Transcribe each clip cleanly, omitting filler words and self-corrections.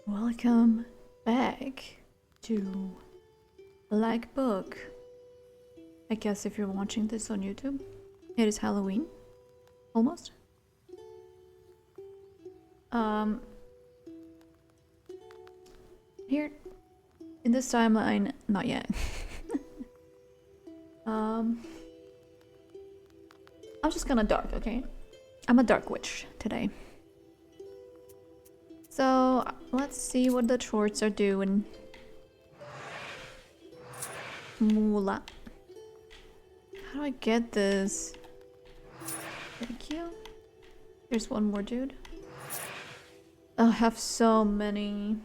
Welcome back to Black Book. I guess if you're watching this on YouTube, it is Halloween. Almost. Here in this timeline, not yet. I'm just gonna dark, okay? I'm a dark witch today. So let's see what the shorts are doing. Moolah. How do I get this? Thank you. There's one more dude. I have so many.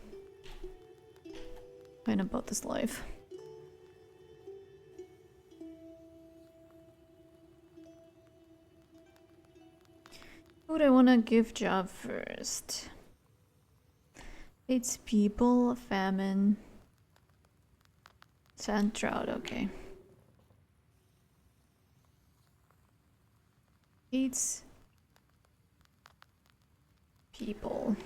Fine about this life. Who do I want to give job first? It's people, famine, sand drought, okay. It's people.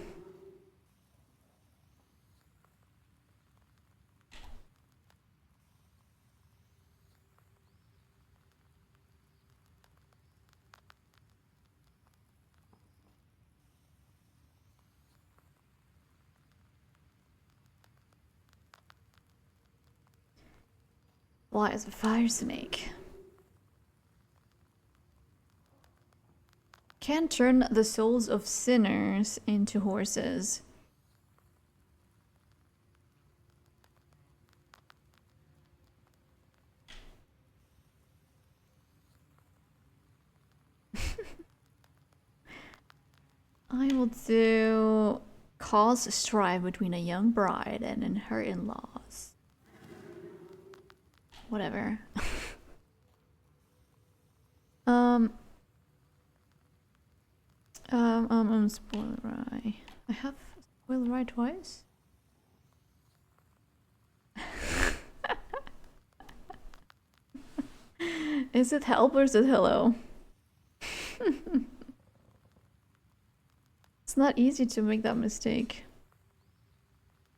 Why is a fire snake? Can turn the souls of sinners into horses. I will do cause strife between a young bride and her in-laws. Whatever. Spoiler eye. I have spoiler eye twice? Is it help or is it hello? It's not easy to make that mistake.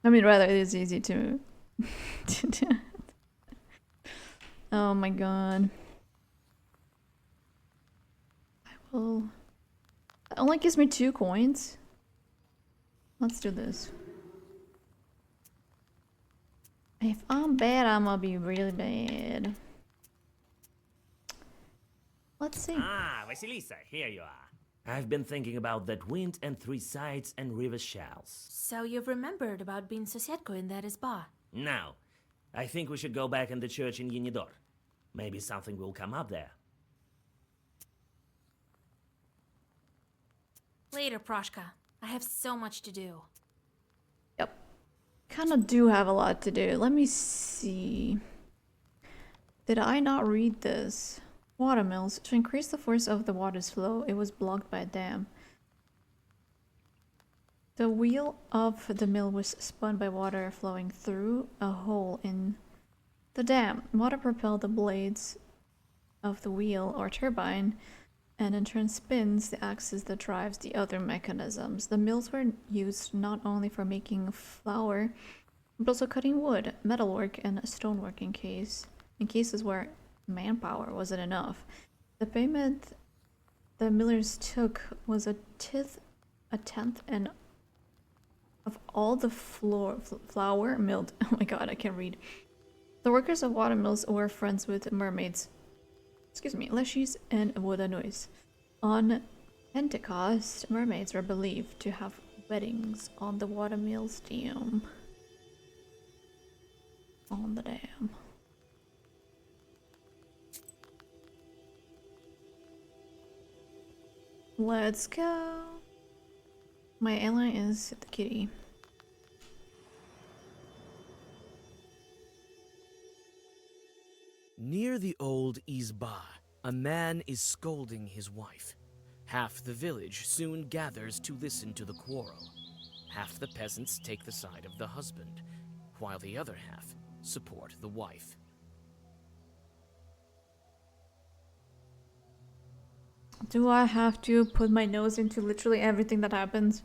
I mean, rather, it is easy to do. Oh my god. I will. That only gives me 2 coins. Let's do this. If I'm bad, I'm gonna be really bad. Let's see. Ah, Vasilisa, here you are. I've been thinking about that wind and 3 sides and river shells. So you've remembered about being Sosietka in that spa? Now, I think we should go back in the church in Yenidor. Maybe something will come up there. Later, Proshka. I have so much to do. Yep. Kinda do have a lot to do. Let me see. Did I not read this? Watermills. To increase the force of the water's flow, it was blocked by a dam. The wheel of the mill was spun by water flowing through a hole in the dam. Water propelled the blades of the wheel or turbine and in turn spins the axis that drives the other mechanisms. The mills were used not only for making flour, but also cutting wood, metalwork, and stonework in cases where manpower wasn't enough. The payment the millers took was a tenth and of all the flour milled. Oh my god, I can't read. The workers of watermills were friends with mermaids. Excuse me, Leshies and Wodanois. On Pentecost, mermaids were believed to have weddings on the watermill's dam. On the dam. Let's go. My ally is the kitty. Near the old Izba, a man is scolding his wife. Half the village soon gathers to listen to the quarrel. Half the peasants take the side of the husband, while the other half support the wife. Do I have to put my nose into literally everything that happens?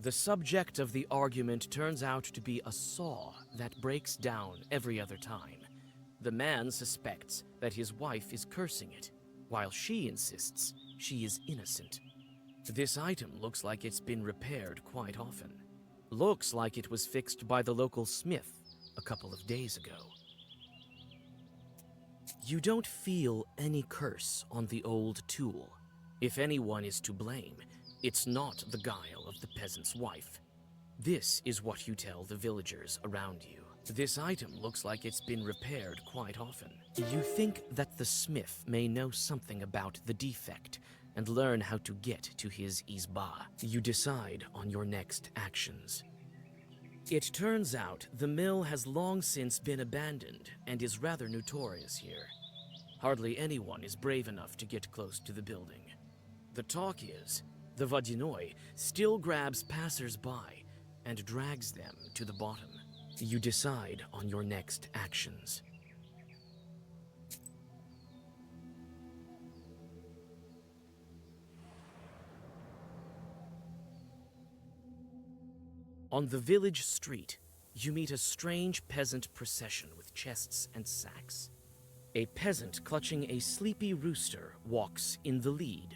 The subject of the argument turns out to be a saw that breaks down every other time. The man suspects that his wife is cursing it, while she insists she is innocent. This item looks like it's been repaired quite often. Looks like it was fixed by the local smith a couple of days ago. You don't feel any curse on the old tool. If anyone is to blame, it's not the guile of the peasant's wife. This is what you tell the villagers around you. This item looks like it's been repaired quite often. You think that the smith may know something about the defect and learn how to get to his izba. You decide on your next actions. It turns out the mill has long since been abandoned and is rather notorious here. Hardly anyone is brave enough to get close to the building. The talk is, the Vodyanoi still grabs passers-by and drags them to the bottom. You decide on your next actions. On the village street, you meet a strange peasant procession with chests and sacks. A peasant clutching a sleepy rooster walks in the lead.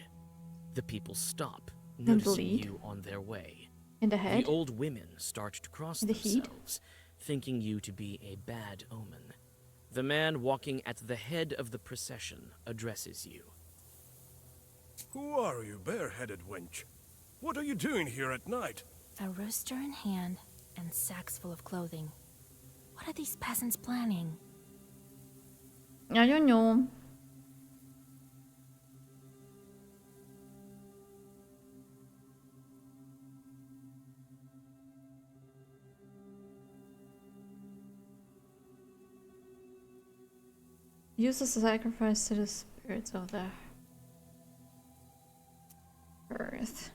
The people stop, noticing you on their way. In the head? The old women start to cross In the heat? themselves, thinking you to be a bad omen. The man walking at the head of the procession addresses you. Who are you, bareheaded wench? What are you doing here at night? A rooster in hand and sacks full of clothing. What are these peasants planning? I don't know. Use as a sacrifice to the spirits of the earth.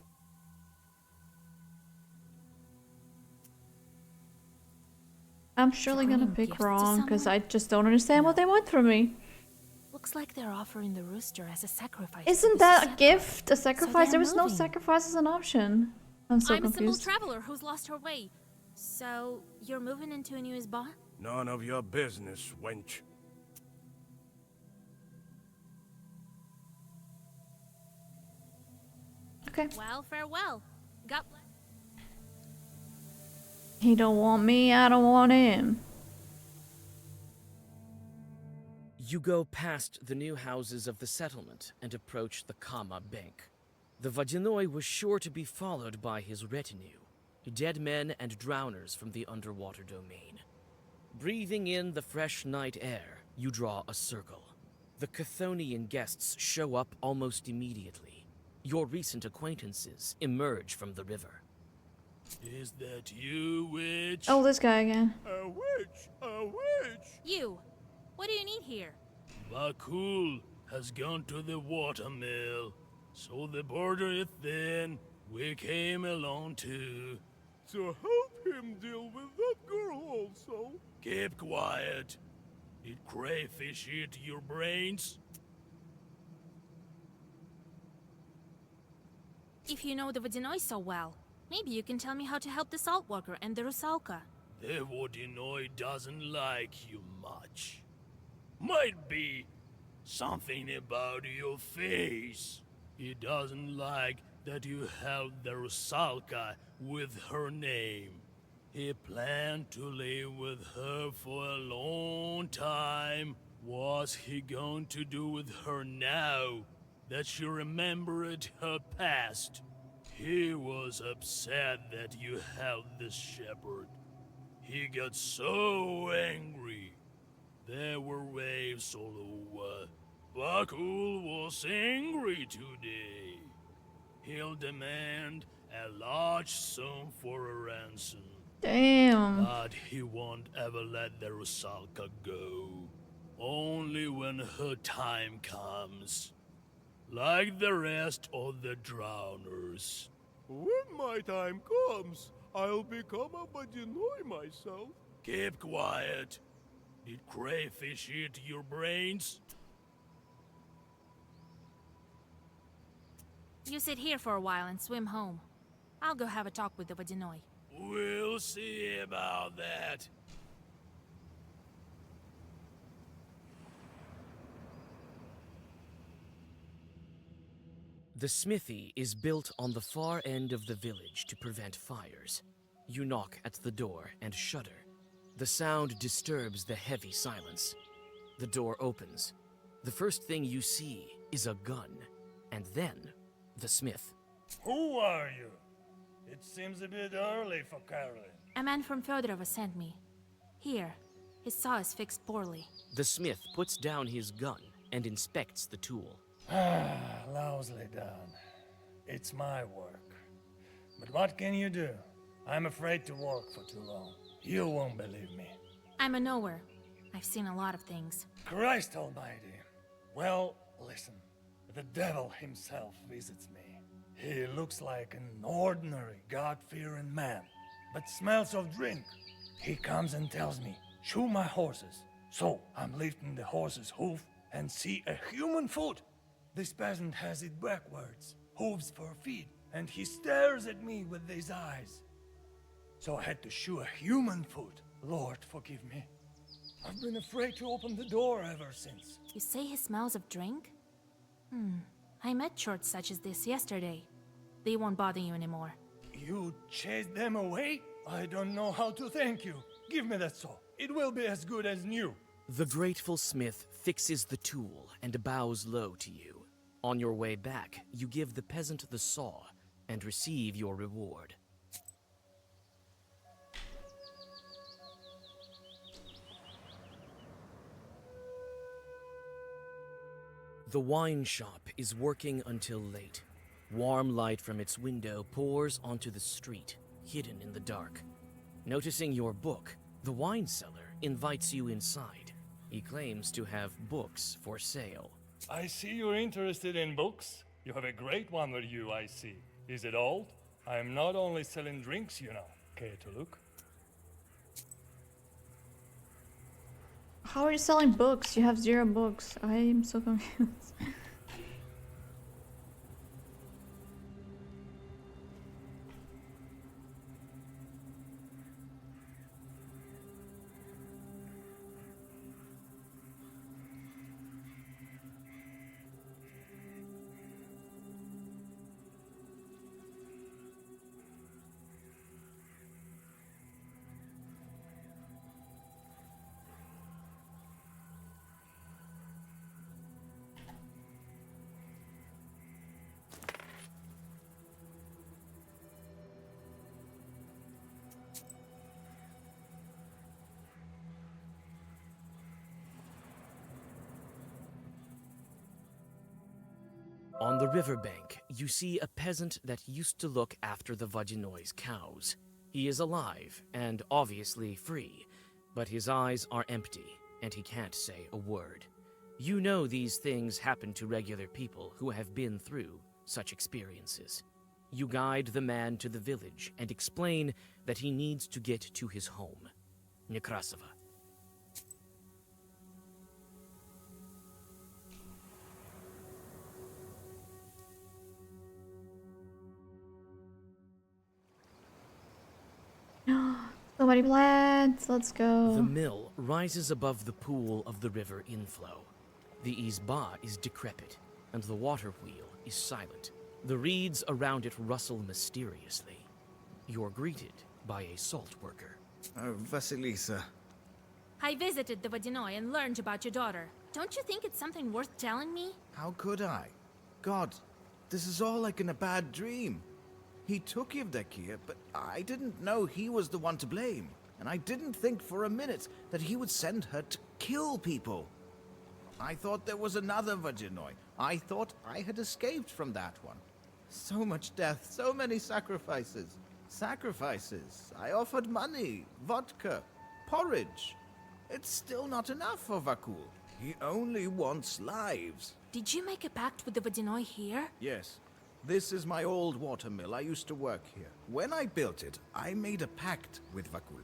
I'm surely gonna Bring pick gifts to wrong because someone? I just don't understand what they want from me. Looks like they're offering the rooster as a sacrifice. to Isn't the that a Sussex. gift? A sacrifice? they're There was no moving. sacrifice as an option. I'm so I'm a simple confused. traveler who's lost her way. So, you're moving into a new izba? None of your business, wench. Okay. Well, farewell. God bless. He don't want me, I don't want him. You go past the new houses of the settlement and approach the Kama Bank. The Vodyanoi was sure to be followed by his retinue, dead men and drowners from the underwater domain. Breathing in the fresh night air, you draw a circle. The Chthonian guests show up almost immediately. Your recent acquaintances emerge from the river. Is that you, witch? Oh, this guy again. A witch! A witch! You! What do you need here? Bakul has gone to the watermill, so the border is thin. We came along too. To help him deal with that girl also. Keep quiet. Did crayfish eat your brains? If you know the Vodyanoi so well, maybe you can tell me how to help the Saltwalker and the Rusalka. The Vodyanoi doesn't like you much. Might be something about your face. He doesn't like that you held the Rusalka with her name. He planned to live with her for a long time. What's he going to do with her now that she remembered her past? He was upset that you held the shepherd. He got so angry. There were waves all over. Bakul was angry today. He'll demand a large sum for a ransom. Damn. But he won't ever let the Rusalka go. Only when her time comes. Like the rest of the drowners. When my time comes, I'll become a Vodyanoi myself. Keep quiet. Did crayfish eat your brains? You sit here for a while and swim home. I'll go have a talk with the Vodyanoi. We'll see about that. The smithy is built on the far end of the village to prevent fires. You knock at the door and shudder. The sound disturbs the heavy silence. The door opens. The first thing you see is a gun, and then the smith. Who are you? It seems a bit early for Carolyn. A man from Fedorova sent me. Here. His saw is fixed poorly. The smith puts down his gun and inspects the tool. Lousily done. It's my work. But what can you do? I'm afraid to work for too long. You won't believe me. I'm a knower. I've seen a lot of things. Christ almighty. Well, listen. The devil himself visits me. He looks like an ordinary, God-fearing man, but smells of drink. He comes and tells me, shoe my horses. So I'm lifting the horse's hoof and see a human foot. This peasant has it backwards, hooves for feet, and he stares at me with his eyes. So I had to shoe a human foot. Lord, forgive me. I've been afraid to open the door ever since. You say he smells of drink? I met shorts such as this yesterday. They won't bother you anymore. You chased them away? I don't know how to thank you. Give me that saw. It will be as good as new. The grateful smith fixes the tool and bows low to you. On your way back, you give the peasant the saw and receive your reward. The wine shop is working until late. Warm light from its window pours onto the street, hidden in the dark. Noticing your book, the wine seller invites you inside. He claims to have books for sale. I see you're interested in books. You have a great one with you, I see. Is it old? I'm not only selling drinks, you know. Care to look? How are you selling books? You have 0 books. I am so confused. On the riverbank, you see a peasant that used to look after the Vodyanoi cows. He is alive and obviously free, but his eyes are empty and he can't say a word. You know these things happen to regular people who have been through such experiences. You guide the man to the village and explain that he needs to get to his home, Nekrasova. So many plants. Let's go. The mill rises above the pool of the river inflow. The izba is decrepit, and the water wheel is silent. The reeds around it rustle mysteriously. You're greeted by a salt worker. Oh, Vasilisa. I visited the Vodyanoi and learned about your daughter. Don't you think it's something worth telling me? How could I? God, this is all like in a bad dream. He took Yevdokia, but I didn't know he was the one to blame. And I didn't think for a minute that he would send her to kill people. I thought there was another Vodyanoi. I thought I had escaped from that one. So much death, so many sacrifices. Sacrifices. I offered money, vodka, porridge. It's still not enough for Vakul. He only wants lives. Did you make a pact with the Vodyanoi here? Yes. This is my old watermill. I used to work here. When I built it, I made a pact with Vakul.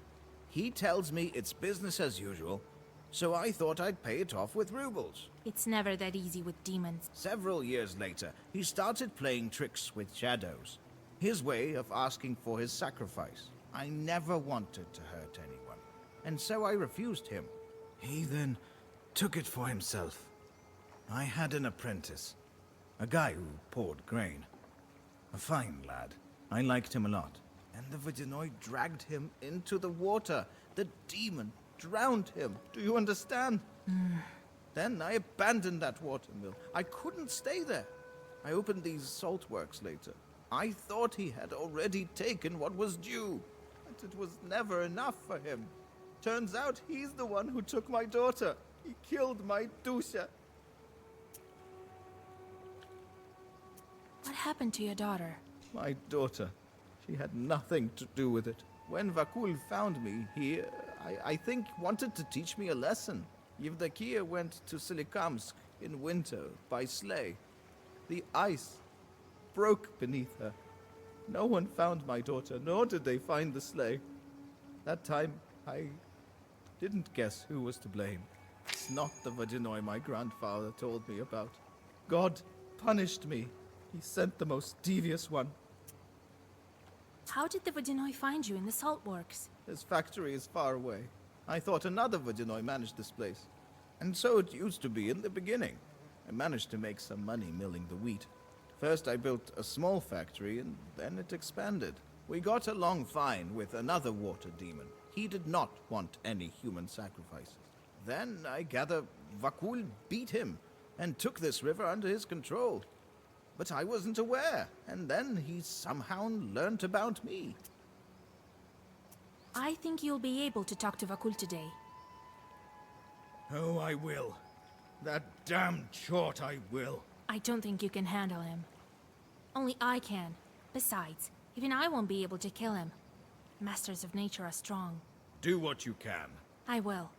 He tells me it's business as usual, so I thought I'd pay it off with rubles. It's never that easy with demons. Several years later, he started playing tricks with shadows. His way of asking for his sacrifice. I never wanted to hurt anyone, and so I refused him. He then took it for himself. I had an apprentice, a guy who poured grain. A fine lad. I liked him a lot. And the Vodyanoi dragged him into the water. The demon drowned him. Do you understand? Then I abandoned that watermill. I couldn't stay there. I opened these salt works later. I thought he had already taken what was due, but it was never enough for him. Turns out he's the one who took my daughter. He killed my Dusha. What happened to your daughter? My daughter. She had nothing to do with it. When Vakul found me, he, I think, wanted to teach me a lesson. Yevdokia went to Silikamsk in winter by sleigh. The ice broke beneath her. No one found my daughter, nor did they find the sleigh. That time, I didn't guess who was to blame. It's not the Vodyanoi my grandfather told me about. God punished me. He sent the most devious one. How did the Vodyanoi find you in the salt works? His factory is far away. I thought another Vodyanoi managed this place. And so it used to be in the beginning. I managed to make some money milling the wheat. First I built a small factory, and then it expanded. We got along fine with another water demon. He did not want any human sacrifices. Then I gather Vakul beat him and took this river under his control. But I wasn't aware, and then he somehow learned about me. I think you'll be able to talk to Vakul today. Oh, I will. That damned short I will. I don't think you can handle him. Only I can. Besides, even I won't be able to kill him. Masters of nature are strong. Do what you can. I will.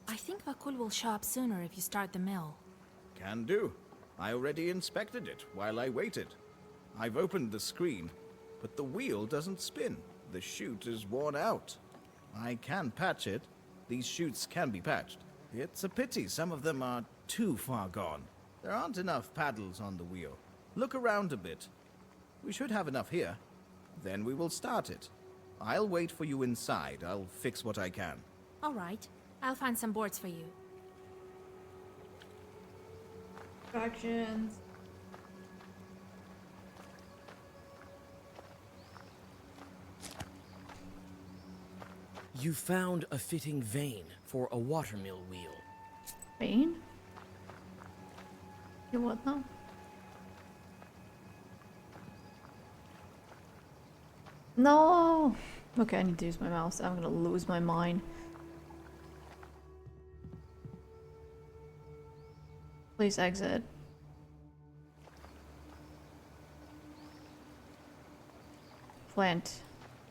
I think Vakul will show up sooner if you start the mill. Can do. I already inspected it while I waited. I've opened the screen, but the wheel doesn't spin. The chute is worn out. I can patch it. These chutes can be patched. It's a pity some of them are too far gone. There aren't enough paddles on the wheel. Look around a bit. We should have enough here. Then we will start it. I'll wait for you inside. I'll fix what I can. All right. I'll find some boards for you. Instructions. You found a fitting vein for a watermill wheel. Vein? You what now? No! Okay, I need to use my mouse. I'm gonna lose my mind. Please exit. Flint.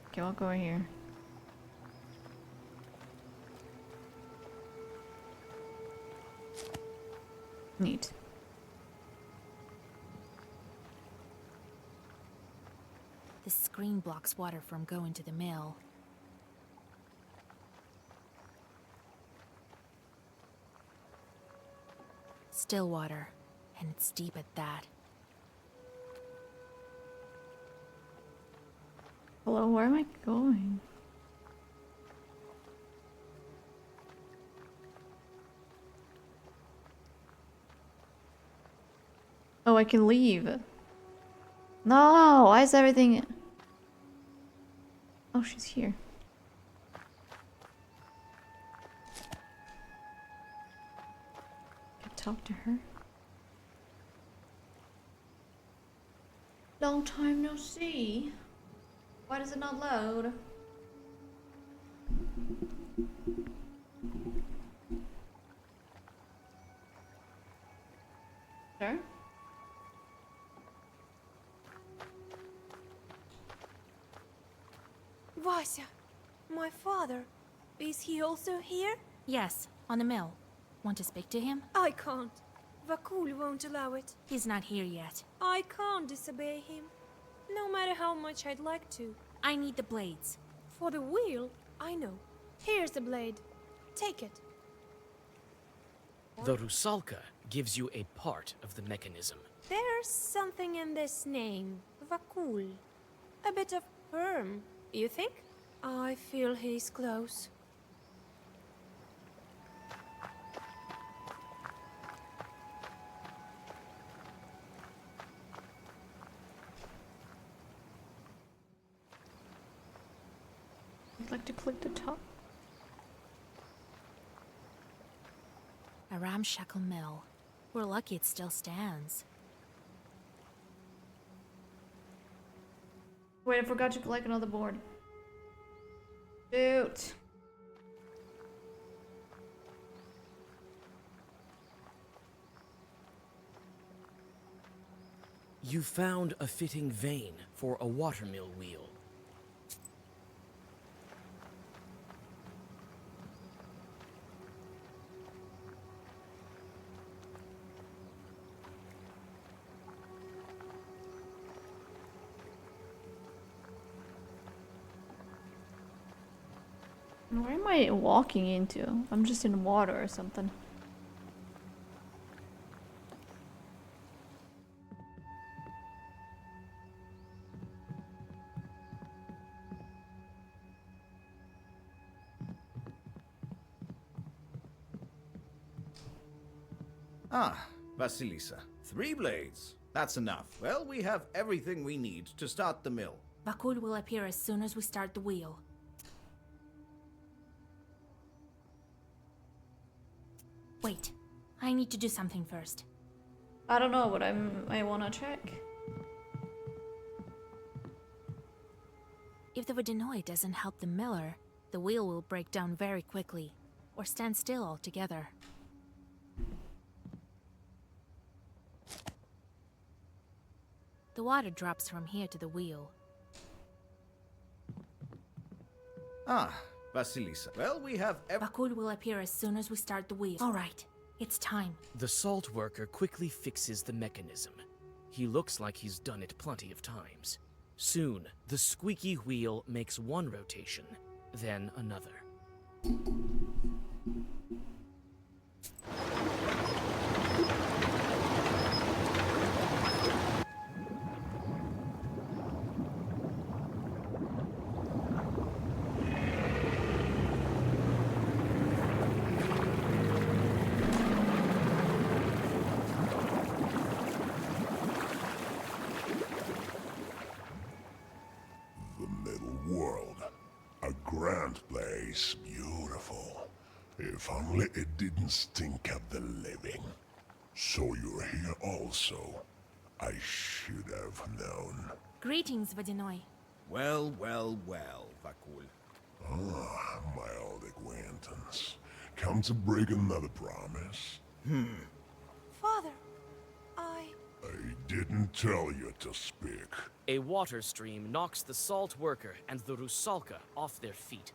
Okay, I'll go in here. Neat. The screen blocks water from going to the mill. Still water, and it's deep at that. Hello, where am I going? Oh, I can leave. No, why is everything... Oh, she's here. Can I talk to her? Long time no see. Why does it not load? Sure. Vasya, my father, is he also here? Yes, on the mill. Want to speak to him? I can't. Vakul won't allow it. He's not here yet. I can't disobey him, no matter how much I'd like to. I need the blades. For the wheel, I know. Here's the blade. Take it. The Rusalka gives you a part of the mechanism. There's something in this name, Vakul. A bit of perm, you think? I feel he's close. I'd like to click the top. A ramshackle mill. We're lucky it still stands. Wait, I forgot to collect another board. Shoot. You found a fitting vein for a watermill wheel. Where am I walking into? I'm just in water or something. Ah, Vasilisa. 3 blades. That's enough. Well, we have everything we need to start the mill. Vakul will appear as soon as we start the wheel. Wait, I need to do something first. I don't know, but I wanna check. If the Vodinoi doesn't help the miller, the wheel will break down very quickly, or stand still altogether. The water drops from here to the wheel. Ah, Vasilisa. Well, we have Vakul will appear as soon as we start the wheel. All right, it's time. The salt worker quickly fixes the mechanism. He looks like he's done it plenty of times. Soon, the squeaky wheel makes one rotation, then another. The middle world. A grand place, beautiful. If only it didn't stink up the living. So you're here also. I should have known. Greetings, Vodinoi. Well, Vakul. Ah, my old acquaintance. Come to break another promise? Father, I didn't tell you to speak. A water stream knocks the salt worker and the Rusalka off their feet.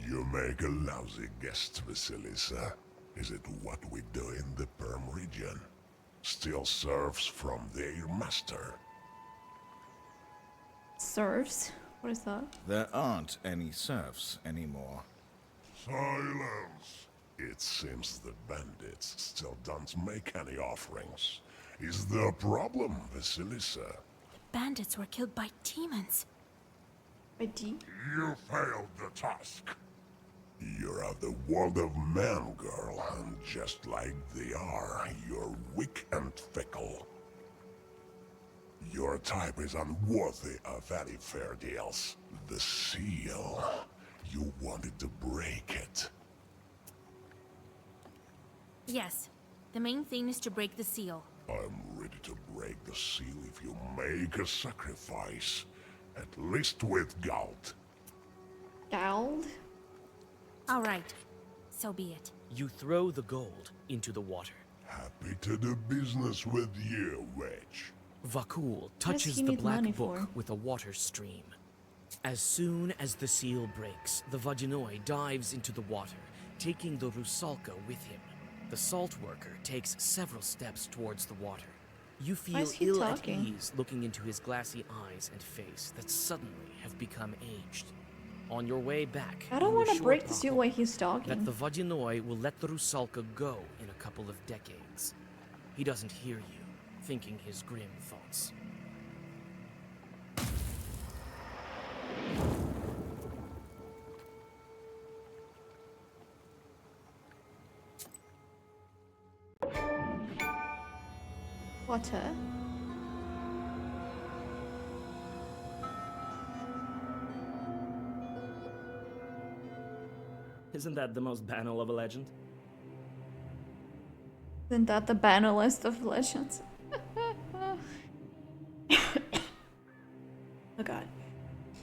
You make a lousy guest, Vasilisa. Is it what we do in the Perm region? Steal serfs from their master. Serfs? What is that? There aren't any serfs anymore. Silence! It seems the bandits still don't make any offerings. Is there a problem, Vasilisa? Bandits were killed by demons. By D? You failed the task. You're of the world of men, girl, and just like they are, you're weak and fickle. Your type is unworthy of any fair deals. The seal. You wanted to break it. Yes, the main thing is to break the seal. I'm ready to break the seal if you make a sacrifice. At least with gold. Gald? All right, so be it. You throw the gold into the water. Happy to do business with you, witch. Vakul touches he the need black money book for? with a water stream. As soon as the seal breaks, the Vodinoi dives into the water, taking the Rusalka with him. The salt worker takes several steps towards the water. You Why feel is he ill talking? at ease looking into his glassy eyes and face that suddenly have become aged. On your way back, I don't you want to assure break the seal Pahom while he's that talking. the Vodinoi will let the Rusalka go in a couple of decades. He doesn't hear you, thinking his grim thoughts. Water. Isn't that the most banal of a legend? Isn't that the banalist of legends? Oh god.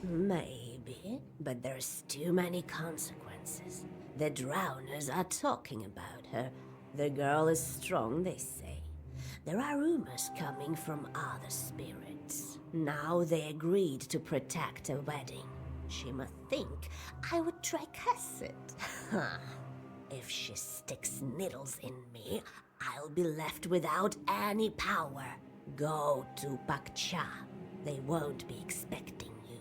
Maybe, but there's too many consequences. The drowners are talking about her. The girl is strong, they say. There are rumors coming from other spirits. Now they agreed to protect a wedding. She must think I would try curse it. If she sticks needles in me, I'll be left without any power. Go to Pakcha. They won't be expecting you.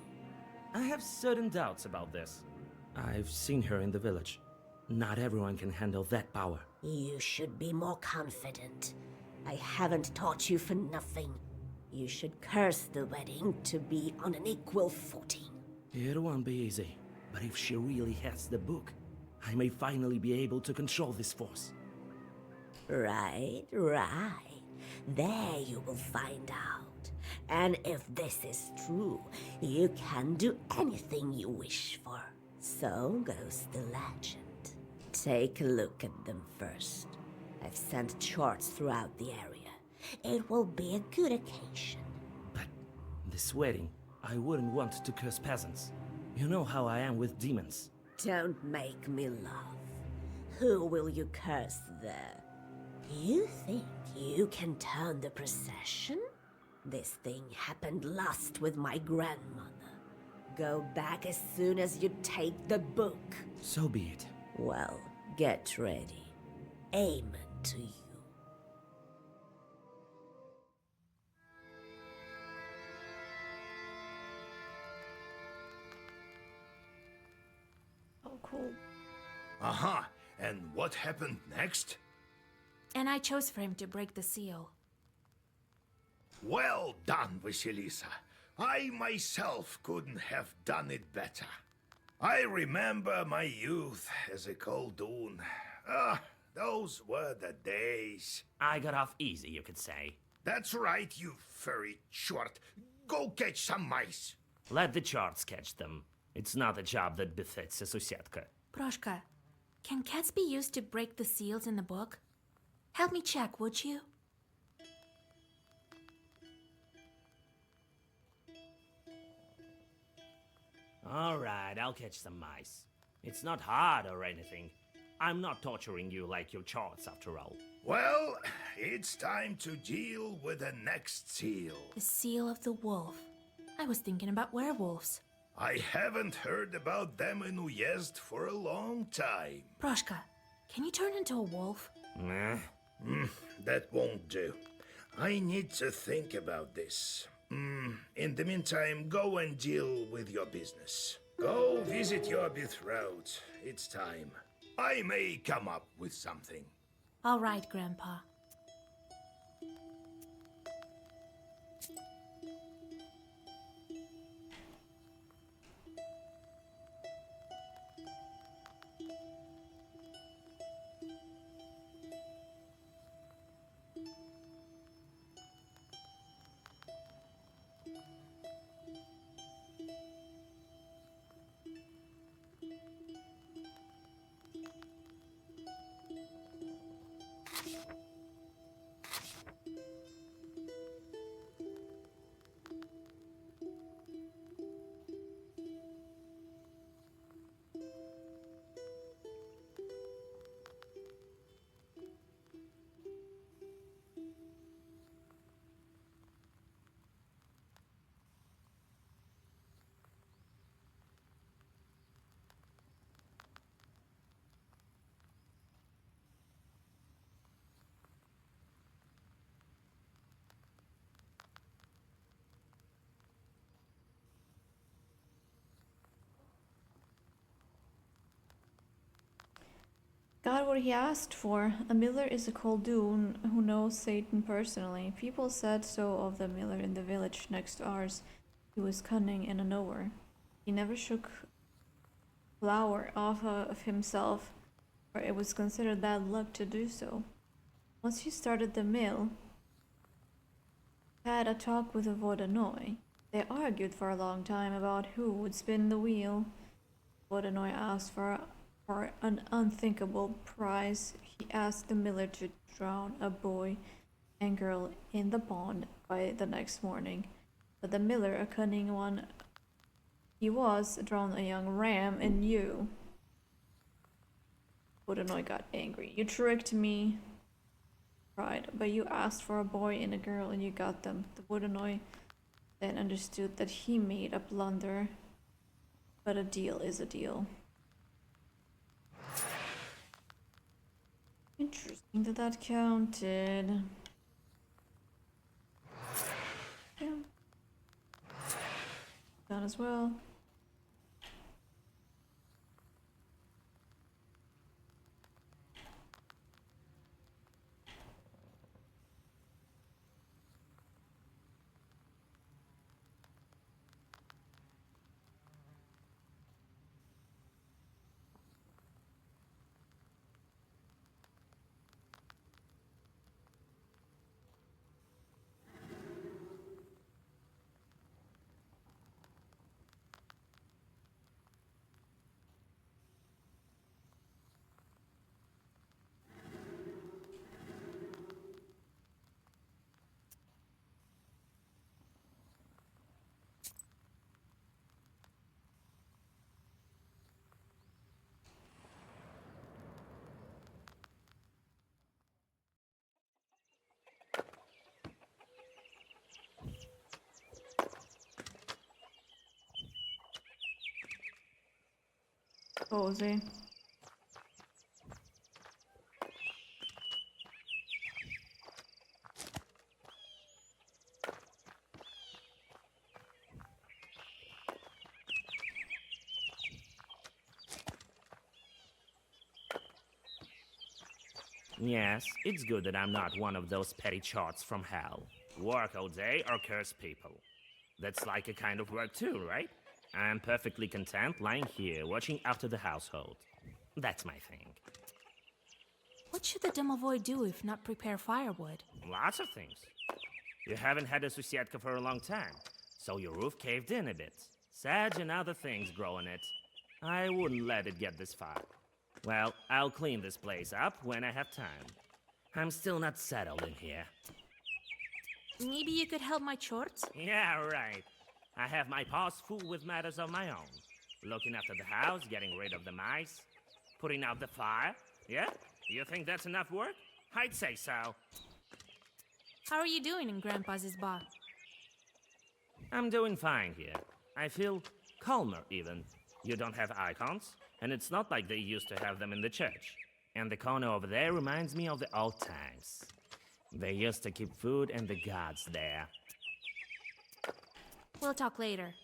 I have certain doubts about this. I've seen her in the village. Not everyone can handle that power. You should be more confident. I haven't taught you for nothing. You should curse the wedding to be on an equal footing. It won't be easy, but if she really has the book, I may finally be able to control this force. Right. There you will find out. And if this is true, you can do anything you wish for. So goes the legend. Take a look at them first. I've sent charts throughout the area. It will be a good occasion. But this wedding, I wouldn't want to curse peasants. You know how I am with demons. Don't make me laugh. Who will you curse there? You think you can turn the procession? This thing happened last with my grandmother. Go back as soon as you take the book. So be it. Well, get ready. Amen to you. Oh, cool. Aha! And what happened next? And I chose for him to break the seal. Well done, Vasilisa. I myself couldn't have done it better. I remember my youth as a Khaldun. Those were the days. I got off easy, you could say. That's right, you furry short. Go catch some mice. Let the charts catch them. It's not a job that befits a Susietka. Proshka, can cats be used to break the seals in the book? Help me check, would you? Alright, I'll catch some mice. It's not hard or anything. I'm not torturing you like your charts, after all. Well, it's time to deal with the next seal. The seal of the wolf. I was thinking about werewolves. I haven't heard about them in Uyezd for a long time. Proshka, can you turn into a wolf? Nah. That won't do. I need to think about this. In the meantime, go and deal with your business. Go visit your betrothed. It's time. I may come up with something. All right, Grandpa. got what he asked for. A miller is a Koldoon who knows Satan personally. People said so of the miller in the village next to ours. He was cunning and a knower. He never shook flour off of himself, for it was considered bad luck to do so. Once he started the mill, had a talk with the Vodanoy. They argued for a long time about who would spin the wheel. Vodanoy asked for an unthinkable prize. He asked the miller to drown a boy and girl in the pond by the next morning. But the miller, a cunning one he was, drowned a young ram and you. Vodanoy got angry. You tricked me, cried, but you asked for a boy and a girl and you got them. The Vodanoy then understood that he made a blunder, but a deal is a deal. Interesting that that counted. Yeah. Done as well. Cozy. Yes, it's good that I'm not one of those petty charts from hell. Work all day or curse people. That's like a kind of work too, right? I'm perfectly content lying here watching after the household. That's my thing. What should the Domovoy do if not prepare firewood? Lots of things. You haven't had a Susietka for a long time, so your roof caved in a bit. Sedge and other things grow on it. I wouldn't let it get this far. Well, I'll clean this place up when I have time. I'm still not settled in here. Maybe you could help my chores? Yeah, right. I have my paws full with matters of my own. Looking after the house, getting rid of the mice, putting out the fire. Yeah? You think that's enough work? I'd say so. How are you doing in Grandpa's bar? I'm doing fine here. I feel calmer, even. You don't have icons, and it's not like they used to have them in the church. And the corner over there reminds me of the old times. They used to keep food and the gods there. We'll talk later.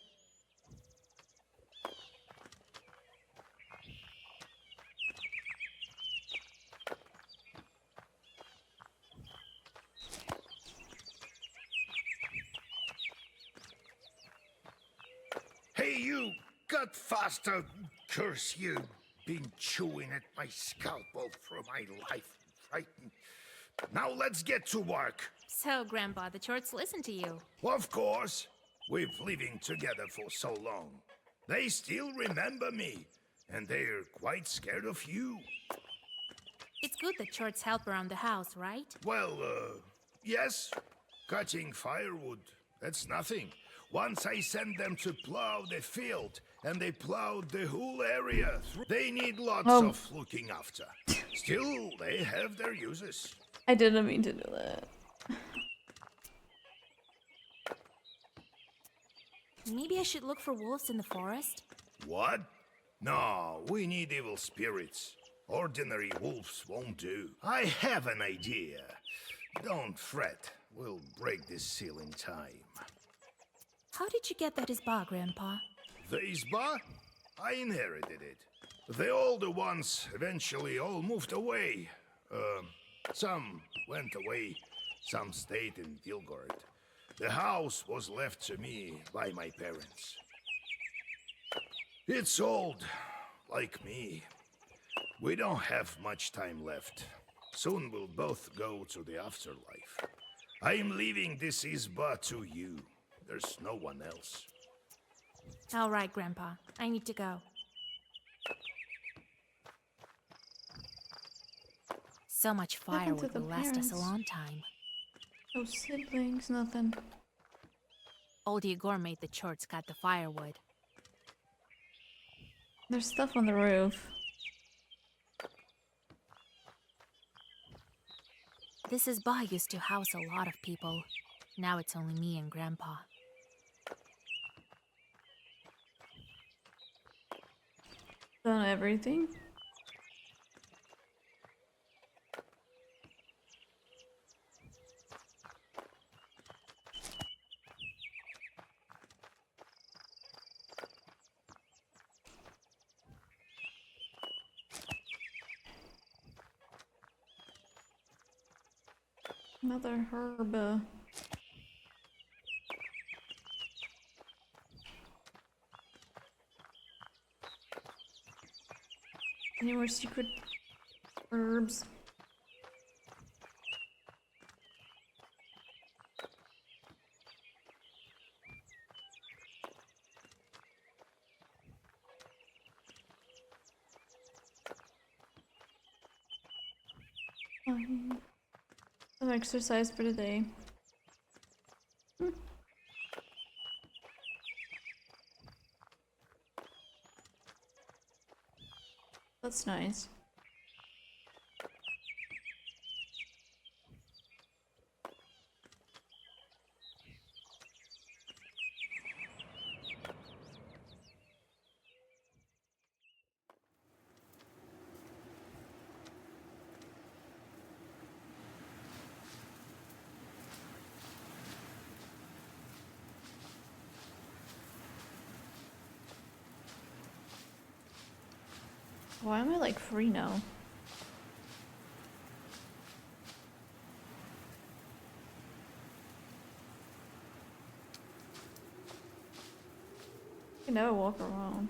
Hey, you! Got faster! Curse you! Been chewing at my scalp all through my life. Frightened. Now let's get to work. So, Grandpa, the chores listen to you. Of course. We've living together for so long. They still remember me, and they're quite scared of you. It's good that chores help around the house, right? Well, yes. Cutting firewood, that's nothing. Once I sent them to plow the field, and they plowed the whole area. They need lots of looking after. Still, they have their uses. I didn't mean to do that. Maybe I should look for wolves in the forest? What? No, we need evil spirits. Ordinary wolves won't do. I have an idea. Don't fret. We'll break this seal in time. How did you get that isba, Grandpa? The Isba? I inherited it. The older ones eventually all moved away. Some went away, some stayed in Vilgord. The house was left to me by my parents. It's old, like me. We don't have much time left. Soon we'll both go to the afterlife. I'm leaving this Izba to you. There's no one else. All right, Grandpa. I need to go. So much Happened to firewood the will last us a parents? long time. No siblings, nothing. Old Igor made the chores cut the firewood. There's stuff on the roof. This Izba used to house a lot of people. Now it's only me and Grandpa. Done everything. Another herb. Any more secret herbs? Fine. Some exercise for today. That's nice. Why am I like free now? I can never walk around.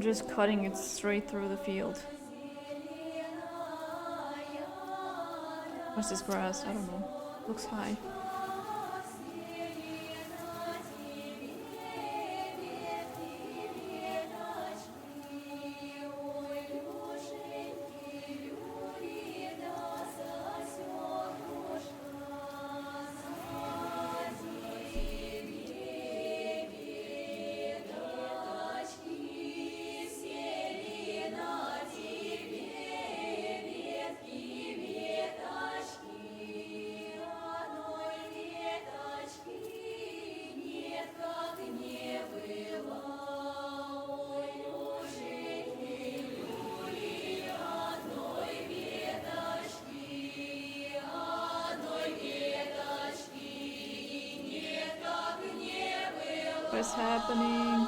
Just cutting it straight through the field. What's this grass? I don't know. Looks high. What's happening?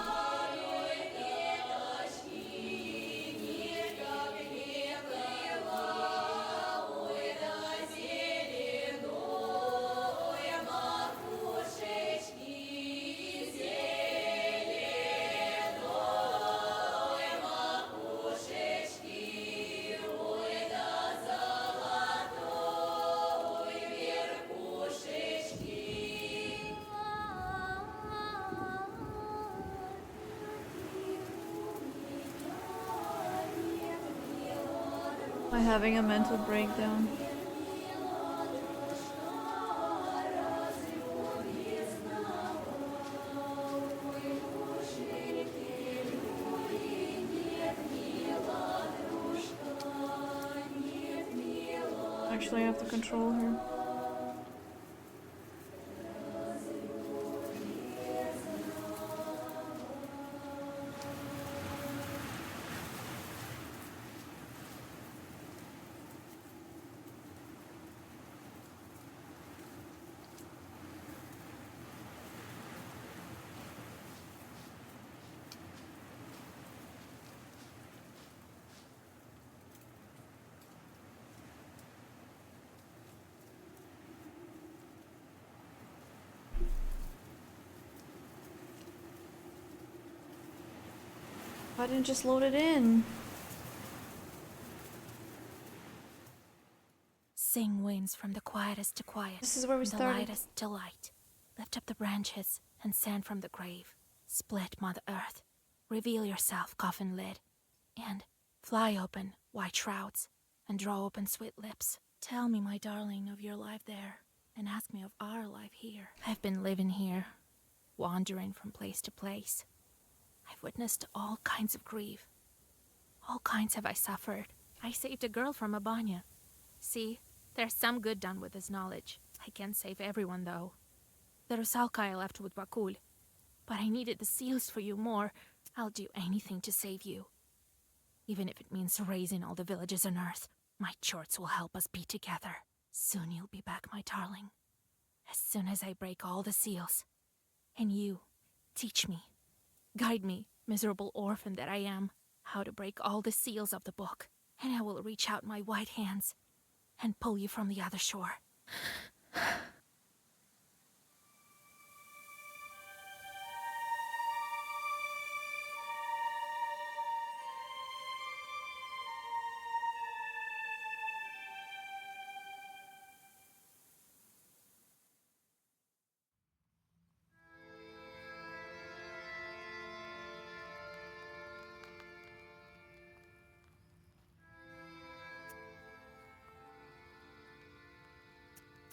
Am I having a mental breakdown? Actually, I have to control her. Why didn't just load it in? Sing winds from the quietest to quiet. This is where we from the started. lightest to light. Lift up the branches and sand from the grave. Split Mother Earth. Reveal yourself, coffin lid. And fly open, white shrouds, and draw open sweet lips. Tell me, my darling, of your life there, and ask me of our life here. I've been living here, wandering from place to place. I've witnessed all kinds of grief. All kinds have I suffered. I saved a girl from a banya. See, there's some good done with this knowledge. I can't save everyone, though. The Rusalka I left with Vakul. But I needed the seals for you more. I'll do anything to save you. Even if it means raising all the villages on Earth, my chorts will help us be together. Soon you'll be back, my darling. As soon as I break all the seals. And you, teach me. Guide me, miserable orphan that I am, how to break all the seals of the book, and I will reach out my white hands and pull you from the other shore.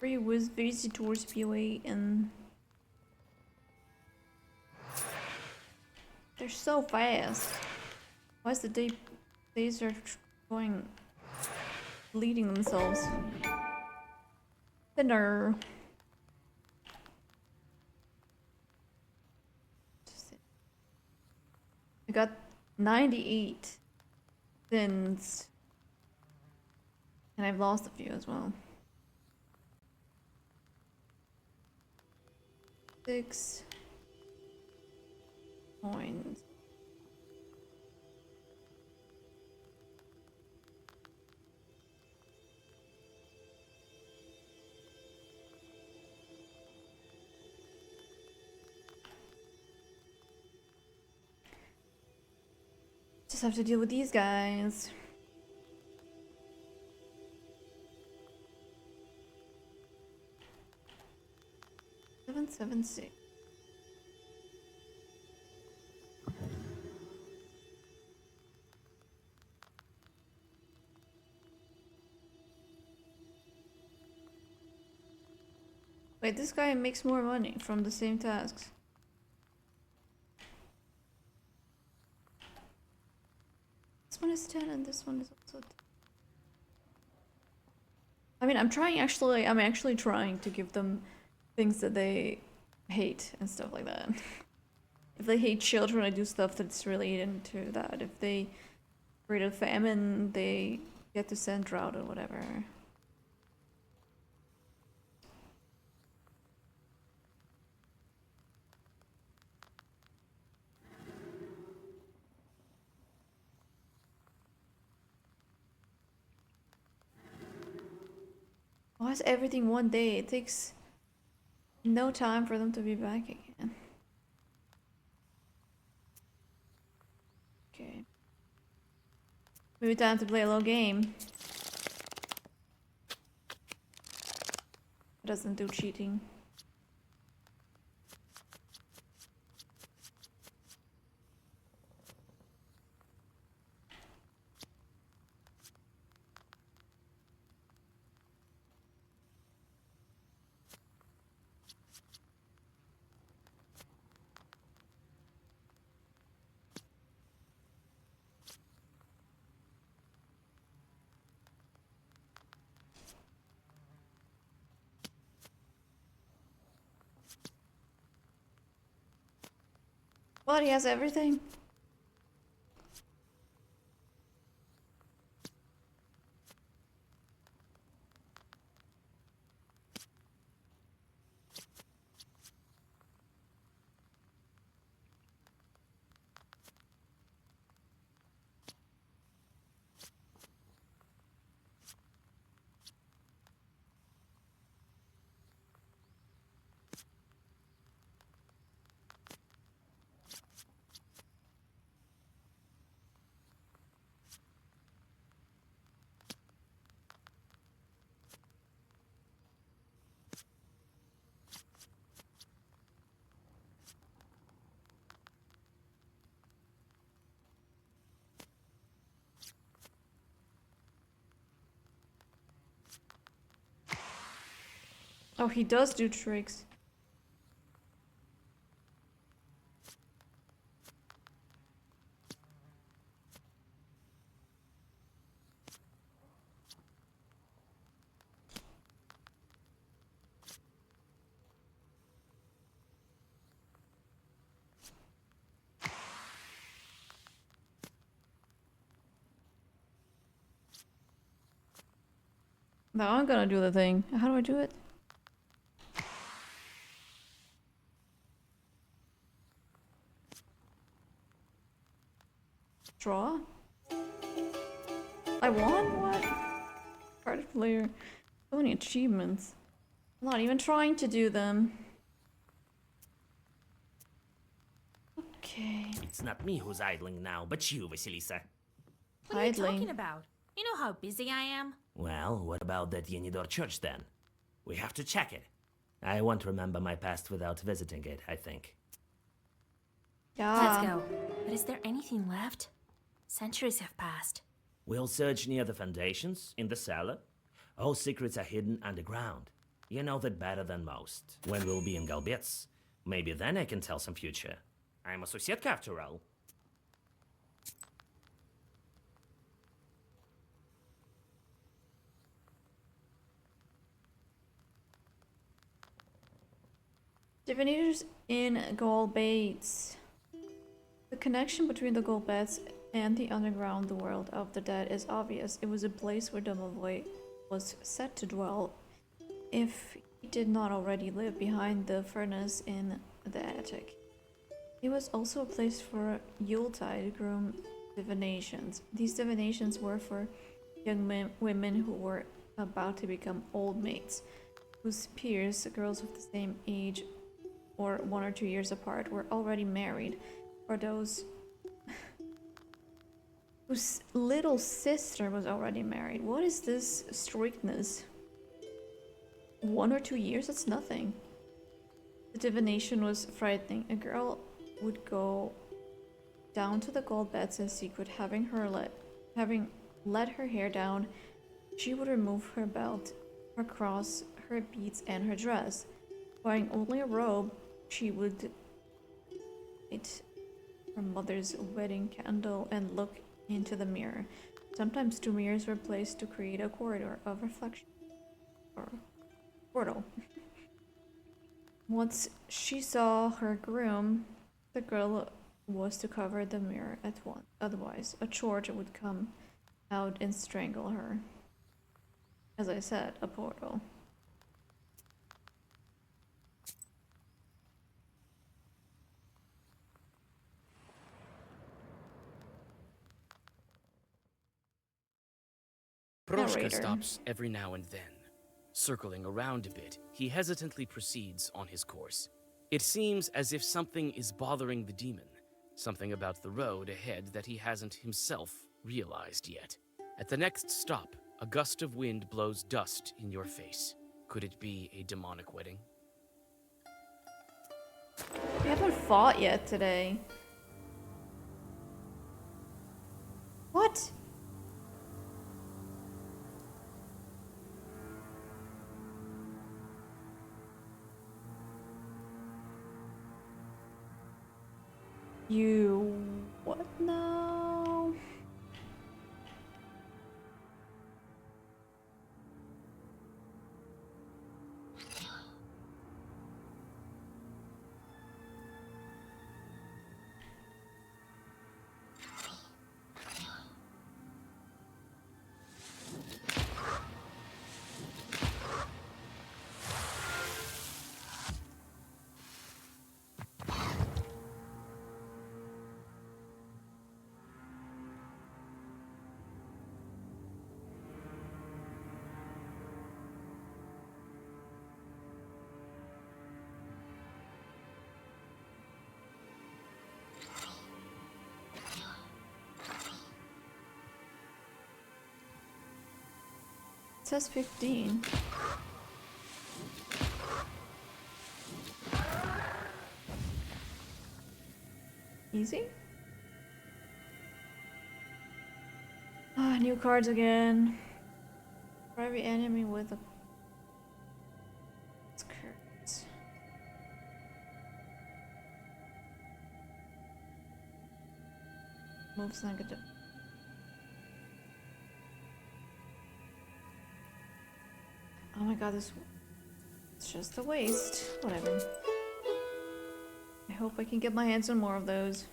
Free with visitors POA and they're so fast. Why is the days are going bleeding themselves? Thinner. I got 98 thins. And I've lost a few as well. 6 points. Just have to deal with these guys. Seven six. Wait, this guy makes more money from the same tasks. This one is 10 and this one is also 10. I mean, I'm actually trying to give them things that they hate and stuff like that. If they hate children, I do stuff that's related to that. If they create a famine, they get to send drought or whatever. Why is everything one day? It takes no time for them to be back again. Okay. Maybe time to play a little game. It doesn't do cheating. What? He has everything? Oh, he does do tricks. Now I'm gonna do the thing. How do I do it? Draw? I won? What? Card player. So many achievements. I'm not even trying to do them. Okay. It's not me who's idling now, but you, Vasilisa. What are you Idling. talking about? You know how busy I am? Well, what about that Yenidor church then? We have to check it. I won't remember my past without visiting it, I think. Yeah. Let's go. But is there anything left? Centuries have passed. We'll search near the foundations, in the cellar. All secrets are hidden underground. You know that better than most. When we'll be in Galbets, maybe then I can tell some future. I'm a Susietka after all. Divinators in Golbates. The connection between the Golbets and the underground world of the dead is obvious. It was a place where Domovoy was set to dwell if he did not already live behind the furnace in the attic. It was also a place for Yuletide groom divinations. These divinations were for young women who were about to become old maids, whose peers, girls of the same age or 1 or 2 years apart, were already married, or those whose little sister was already married. What is this strictness? 1 or 2 years? That's nothing. The divination was frightening. A girl would go down to the gold beds in secret, having let her hair down. She would remove her belt, her cross, her beads, and her dress. Wearing only a robe, she would light her mother's wedding candle and look into the mirror. Sometimes 2 mirrors were placed to create a corridor of reflection, or portal. Once she saw her groom, the girl was to cover the mirror at once. Otherwise, a George would come out and strangle her. As I said, a portal. Proshka Narrator. stops every now and then. Circling around a bit, he hesitantly proceeds on his course. It seems as if something is bothering the demon, something about the road ahead that he hasn't himself realized yet. At the next stop, a gust of wind blows dust in your face. Could it be a demonic wedding? We haven't fought yet today. What? You... what now? It says 15. Easy? Ah, new cards again. For every enemy with a... It's curtains. Moves negative. Oh my god, this... It's just a waste. Whatever. I hope I can get my hands on more of those.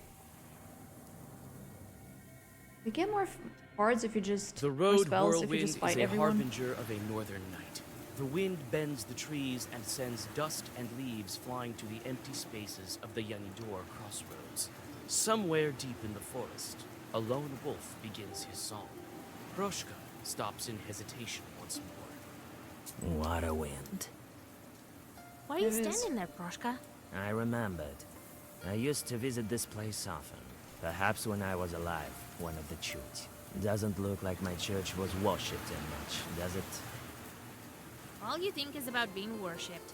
You get more cards if you just... The or road spells if you whirlwind just fight is a everyone. harbinger of a northern night. The wind bends the trees and sends dust and leaves flying to the empty spaces of the Yanidor crossroads. Somewhere deep in the forest, a lone wolf begins his song. Proshka stops in hesitation once more. What a wind. Why are you There is. standing there, Proshka? I remembered. I used to visit this place often. Perhaps when I was alive, one of the church. Doesn't look like my church was worshipped in much, does it? All you think is about being worshipped.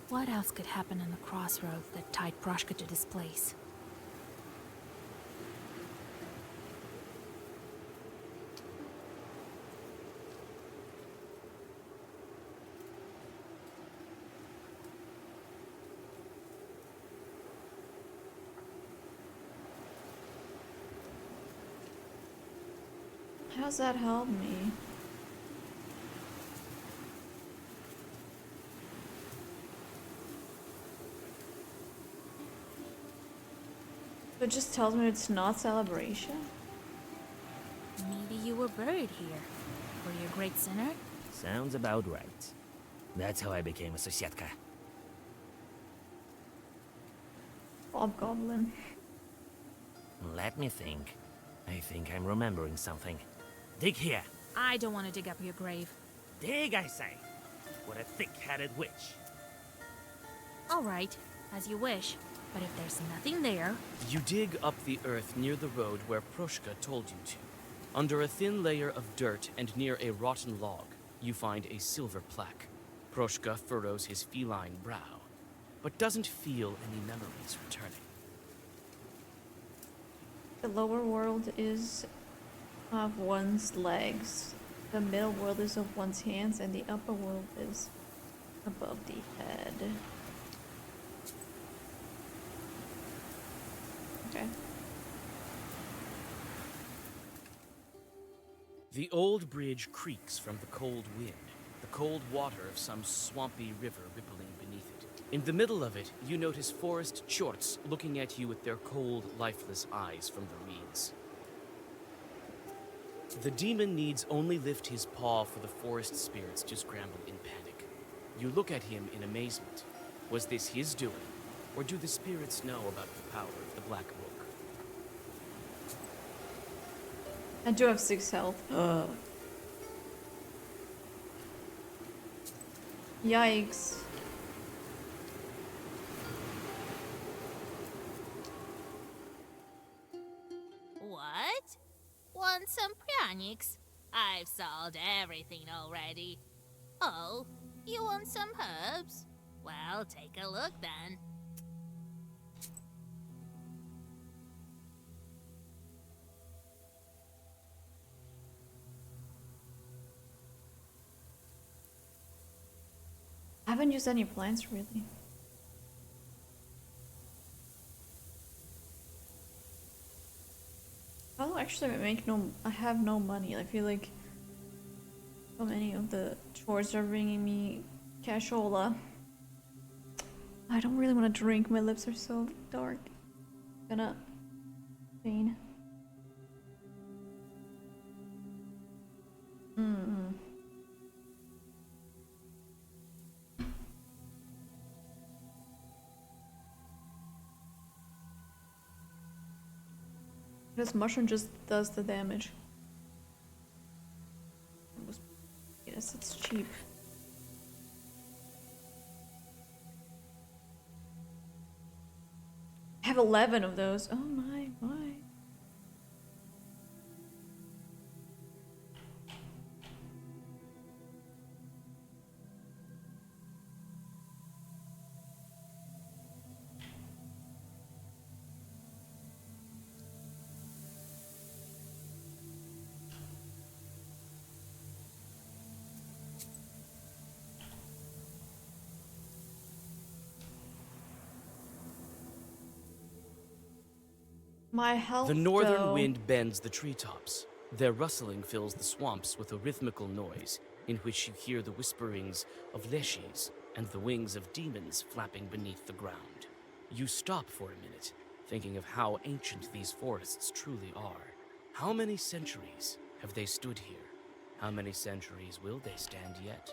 What else could happen in the crossroads that tied Proshka to this place? How's that help me? It just tells me it's not celebration? Maybe you were buried here. Were you a great sinner? Sounds about right. That's how I became a Sosietka. Hobgoblin. Let me think. I think I'm remembering something. Dig here. I don't want to dig up your grave. Dig, I say. What a thick-headed witch. All right, as you wish. But if there's nothing there, You dig up the earth near the road where Proshka told you to. Under a thin layer of dirt and near a rotten log, you find a silver plaque. Proshka furrows his feline brow, but doesn't feel any memories returning. The lower world is of one's legs. The middle world is of one's hands, and the upper world is above the head. Okay. The old bridge creaks from the cold wind, the cold water of some swampy river rippling beneath it. In the middle of it, you notice forest chorts looking at you with their cold, lifeless eyes from the reeds. The demon needs only lift his paw for the forest spirits to scramble in panic. You look at him in amazement. Was this his doing, or do the spirits know about the power of the Black Book? I do have 6 health. Yikes. what? Want some pranics? I've solved everything already. Oh, you want some herbs? Well, take a look then. I haven't used any plants really. I don't actually make no. I have no money. I feel like so many of the chores are bringing me cashola. I don't really want to drink. My lips are so dark. Gonna pain. This mushroom just does the damage. Yes, it's cheap. I have 11 of those. Oh my, why? My health. The northern though. wind bends the treetops. Their rustling fills the swamps with a rhythmical noise, in which you hear the whisperings of leshies and the wings of demons flapping beneath the ground. You stop for a minute, thinking of how ancient these forests truly are. How many centuries have they stood here? How many centuries will they stand yet?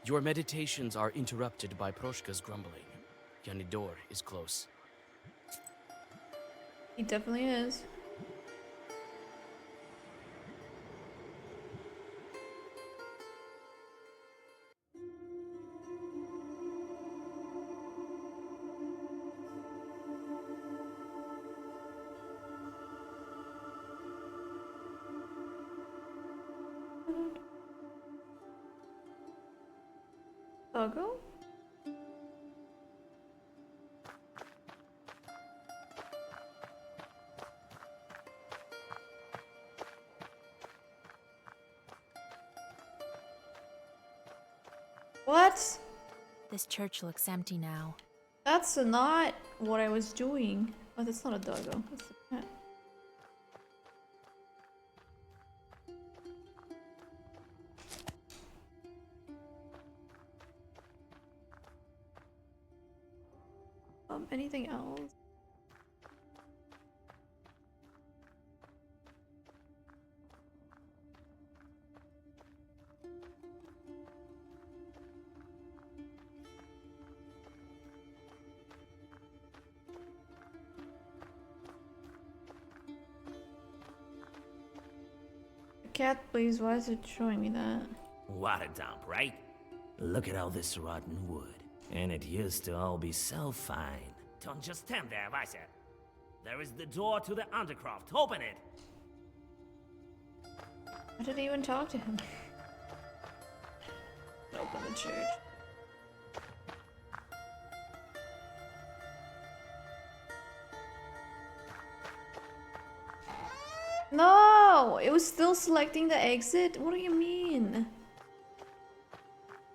Your meditations are interrupted by Proshka's grumbling. Yanidor is close. He definitely is. Doggo? What? This church looks empty now. That's not what I was doing. Oh, that's not a doggo. That's a cat. Anything else? Cat, please. Why is it showing me that? What a dump, right? Look at all this rotten wood. And it used to all be so fine. Don't just stand there, Vaisa. There is the door to the Undercroft. Open it! I didn't even talk to him. Open the church. No! It was still selecting the exit? What do you mean?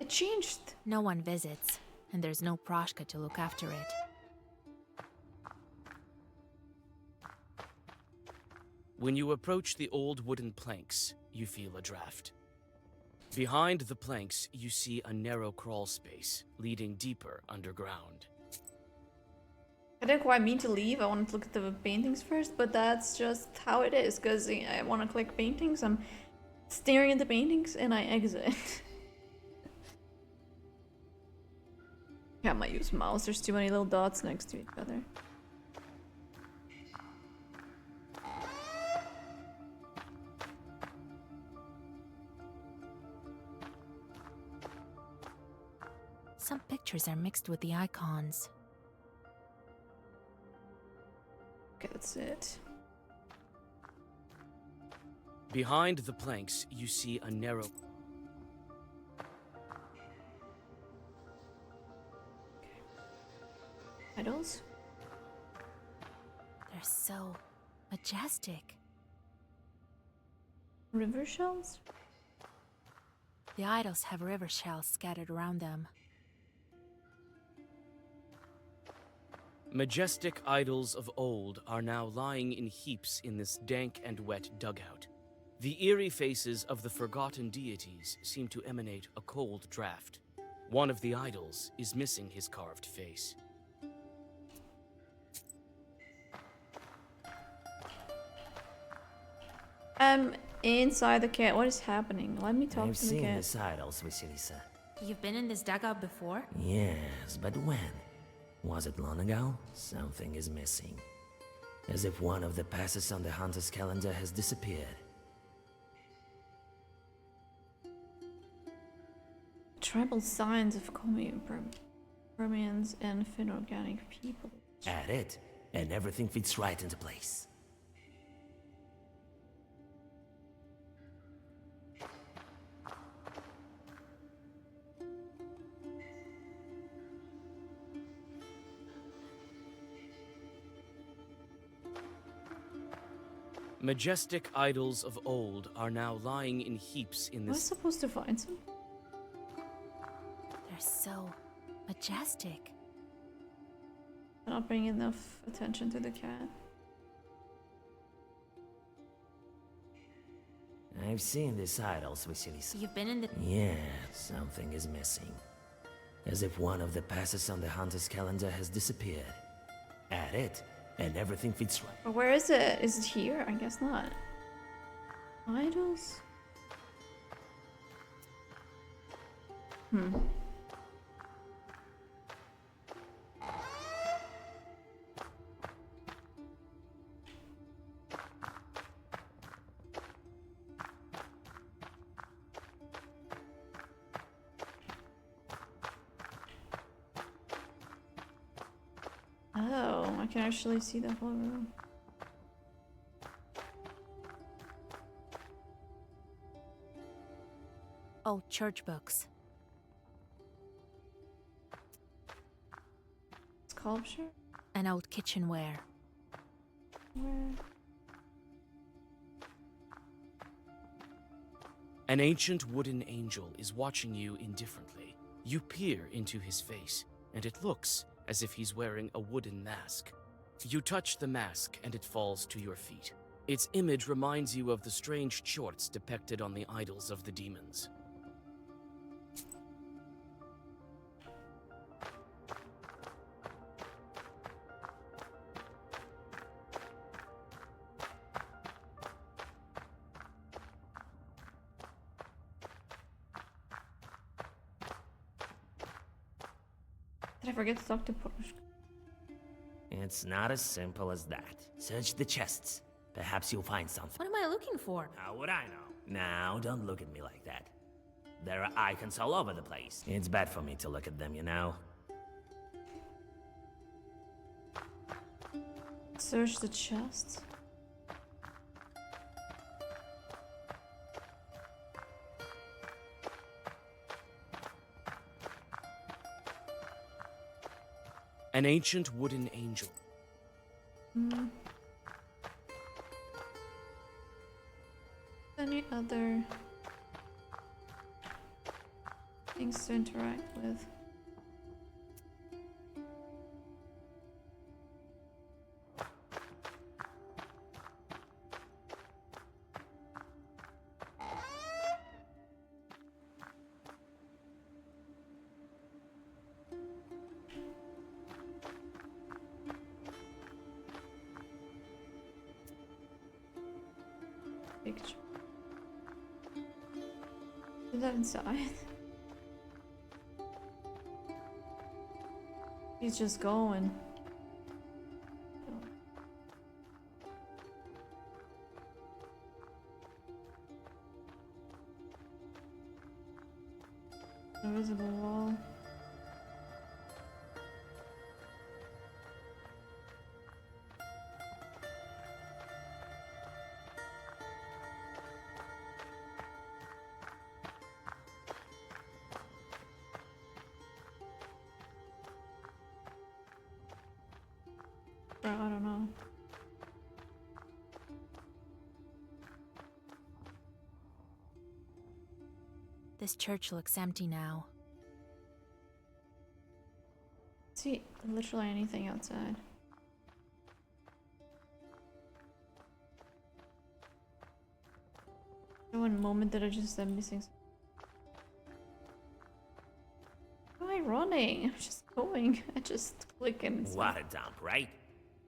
It changed. No one visits, and there's no Proshka to look after it. When you approach the old wooden planks, you feel a draft. Behind the planks, you see a narrow crawl space leading deeper underground. I didn't quite mean to leave. I wanted to look at the paintings first, but that's just how it is. Because I want to click paintings, I'm staring at the paintings, and I exit. I might use mouse. There's too many little dots next to each other. Some pictures are mixed with the icons. Okay, that's it. Behind the planks, you see a narrow... Idols? They're so majestic. River shells? The idols have river shells scattered around them. Majestic idols of old are now lying in heaps in this dank and wet dugout. The eerie faces of the forgotten deities seem to emanate a cold draft. One of the idols is missing his carved face. Inside the cat. What is happening? Let me talk I've to the seen cat. this idols, Vasilisa. You've been in this dugout before? Yes, but when? Was it long ago? Something is missing. As if one of the passes on the hunter's calendar has disappeared. Tribal signs of Permians and Finnorganic people. Add it, and everything fits right into place. Majestic idols of old are now lying in heaps in Am I this... supposed to find some? They're so majestic. I'm not paying enough attention to the cat. I've seen these idols, Vasilisa. You've been in the. Yeah, something is missing. As if one of the passes on the hunter's calendar has disappeared. Add it, and everything fits right. But where is it? Is it here? I guess not. Idols? Oh, I can actually see the whole room. Old church books. Sculpture? And old kitchenware. Where? An ancient wooden angel is watching you indifferently. You peer into his face, and it looks as if he's wearing a wooden mask. You touch the mask, and it falls to your feet. Its image reminds you of the strange chorts depicted on the idols of the demons. Did I forget to talk to Porushka? It's not as simple as that. Search the chests. Perhaps you'll find something. What am I looking for? How would I know? Now, don't look at me like that. There are icons all over the place. It's bad for me to look at them, you know? Search the chests. An ancient wooden angel. Any other things to interact with? Picture. Is that inside? He's just going. Invisible wall. Bro, I don't know. This church looks empty now. See literally anything outside. The one moment that I just am missing. Why am I running? I'm just going. I just click and it's What a dump, right?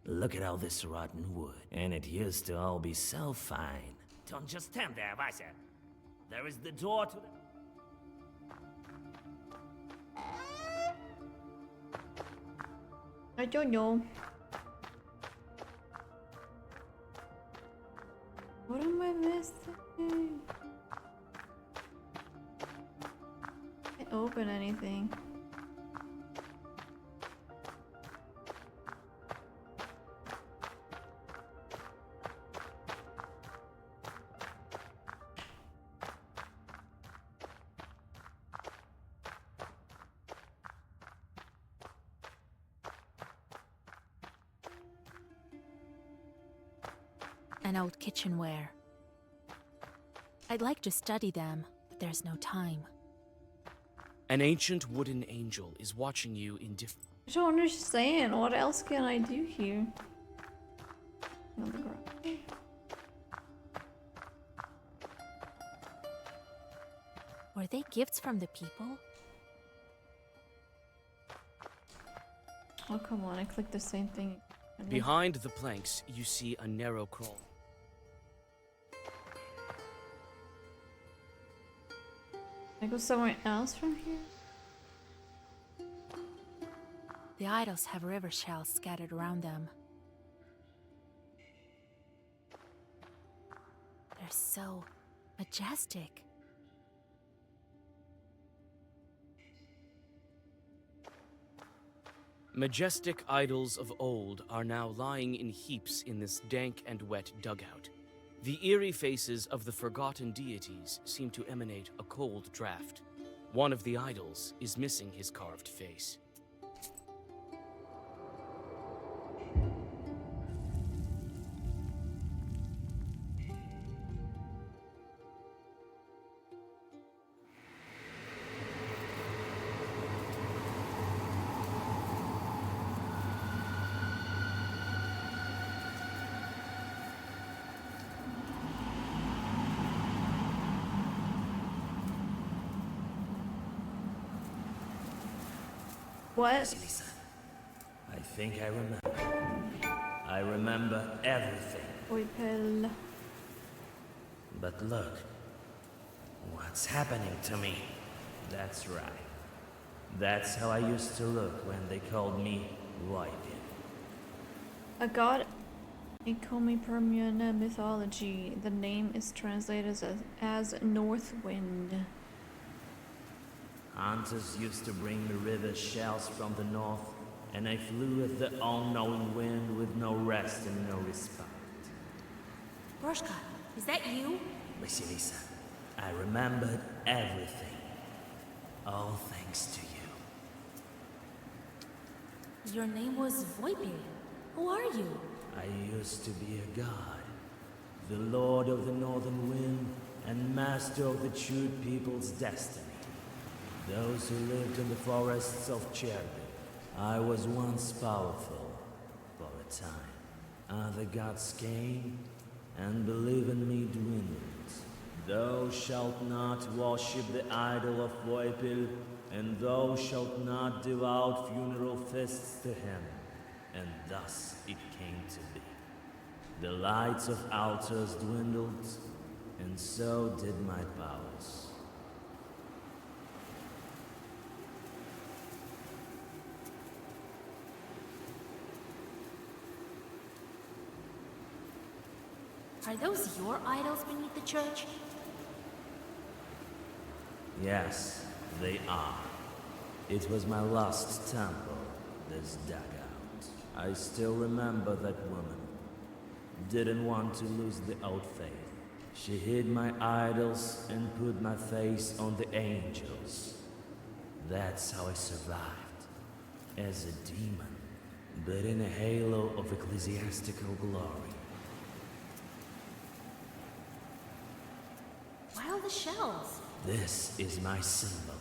Look at all this rotten wood. And it used to all be so fine. Don't just stand there, Vasia. There is the door to the... I don't know. What am I missing? Can't open anything. And old kitchenware. I'd like to study them, but there's no time. An ancient wooden angel is watching you indifferently. I don't understand. What else can I do here? On the ground. Were they gifts from the people? Oh, come on, I clicked the same thing. And then- Behind the planks, you see a narrow crawl. Can I go somewhere else from here? The idols have river shells scattered around them. They're so majestic. Majestic idols of old are now lying in heaps in this dank and wet dugout. The eerie faces of the forgotten deities seem to emanate a cold draft. One of the idols is missing his carved face. What? Vasilisa, I think I remember. I remember everything. Voipel. But look, what's happening to me? That's right. That's how I used to look when they called me Voipil. A god in Komi-Permian mythology. The name is translated as North Wind. Hunters used to bring me river shells from the north, and I flew with the all-knowing wind with no rest and no respite. Proshka, is that you? Vasilisa, I remembered everything. All thanks to you. Your name was Voipil. Who are you? I used to be a god, the lord of the northern wind and master of the true people's destiny. Those who lived in the forests of Chernobyl. I was once powerful, for a time. Other gods came, and belief in me dwindled. Thou shalt not worship the idol of Voipil, and thou shalt not deal out funeral feasts to him. And thus it came to be. The lights of altars dwindled, and so did my powers. Are those your idols beneath the church? Yes, they are. It was my lost temple, this dugout. I still remember that woman. Didn't want to lose the old faith. She hid my idols and put my face on the angels. That's how I survived. As a demon, but in a halo of ecclesiastical glory. Why all the shells? This is my symbol,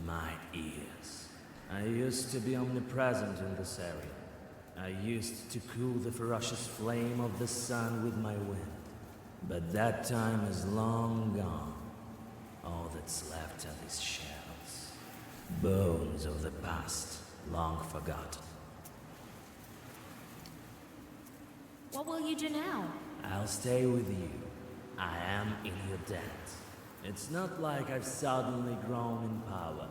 my ears. I used to be omnipresent in this area. I used to cool the ferocious flame of the sun with my wind. But that time is long gone. All that's left are these shells. Bones of the past, long forgotten. What will you do now? I'll stay with you. I am in your debt. It's not like I've suddenly grown in power.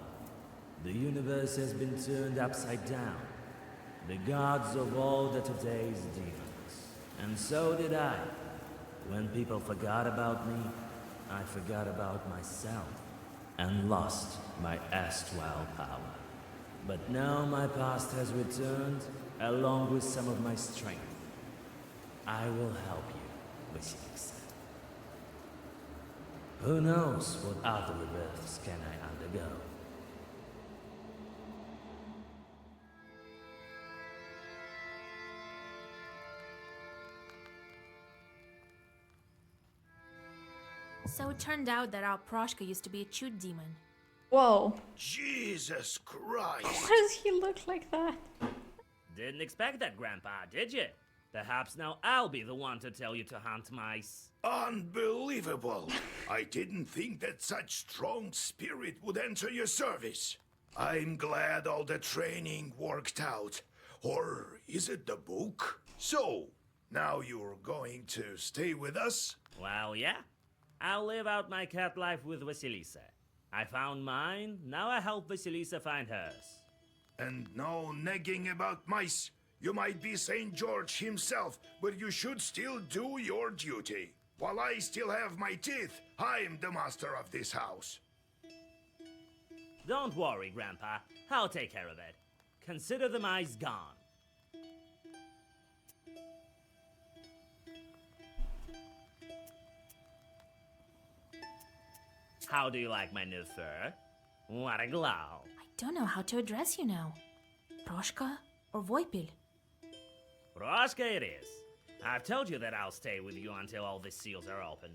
The universe has been turned upside down. The gods of old are today's demons. And so did I. When people forgot about me, I forgot about myself and lost my erstwhile power. But now my past has returned, along with some of my strength. I will help you, Vasilisa. Who knows what other rebirths can I undergo? So it turned out that our Proshka used to be a chute demon. Whoa. Jesus Christ! Why does he look like that? Didn't expect that, Grandpa, did you? Perhaps now I'll be the one to tell you to hunt mice. Unbelievable! I didn't think that such strong spirit would enter your service. I'm glad all the training worked out. Or is it the book? So, now you're going to stay with us? Well, yeah. I'll live out my cat life with Vasilisa. I found mine, now I help Vasilisa find hers. And no nagging about mice. You might be St. George himself, but you should still do your duty. While I still have my teeth, I'm the master of this house. Don't worry, Grandpa. I'll take care of it. Consider the mice gone. How do you like my new fur? What a glow. I don't know how to address you now. Proshka or Voipil? Roshka it is. I've told you that I'll stay with you until all the seals are open.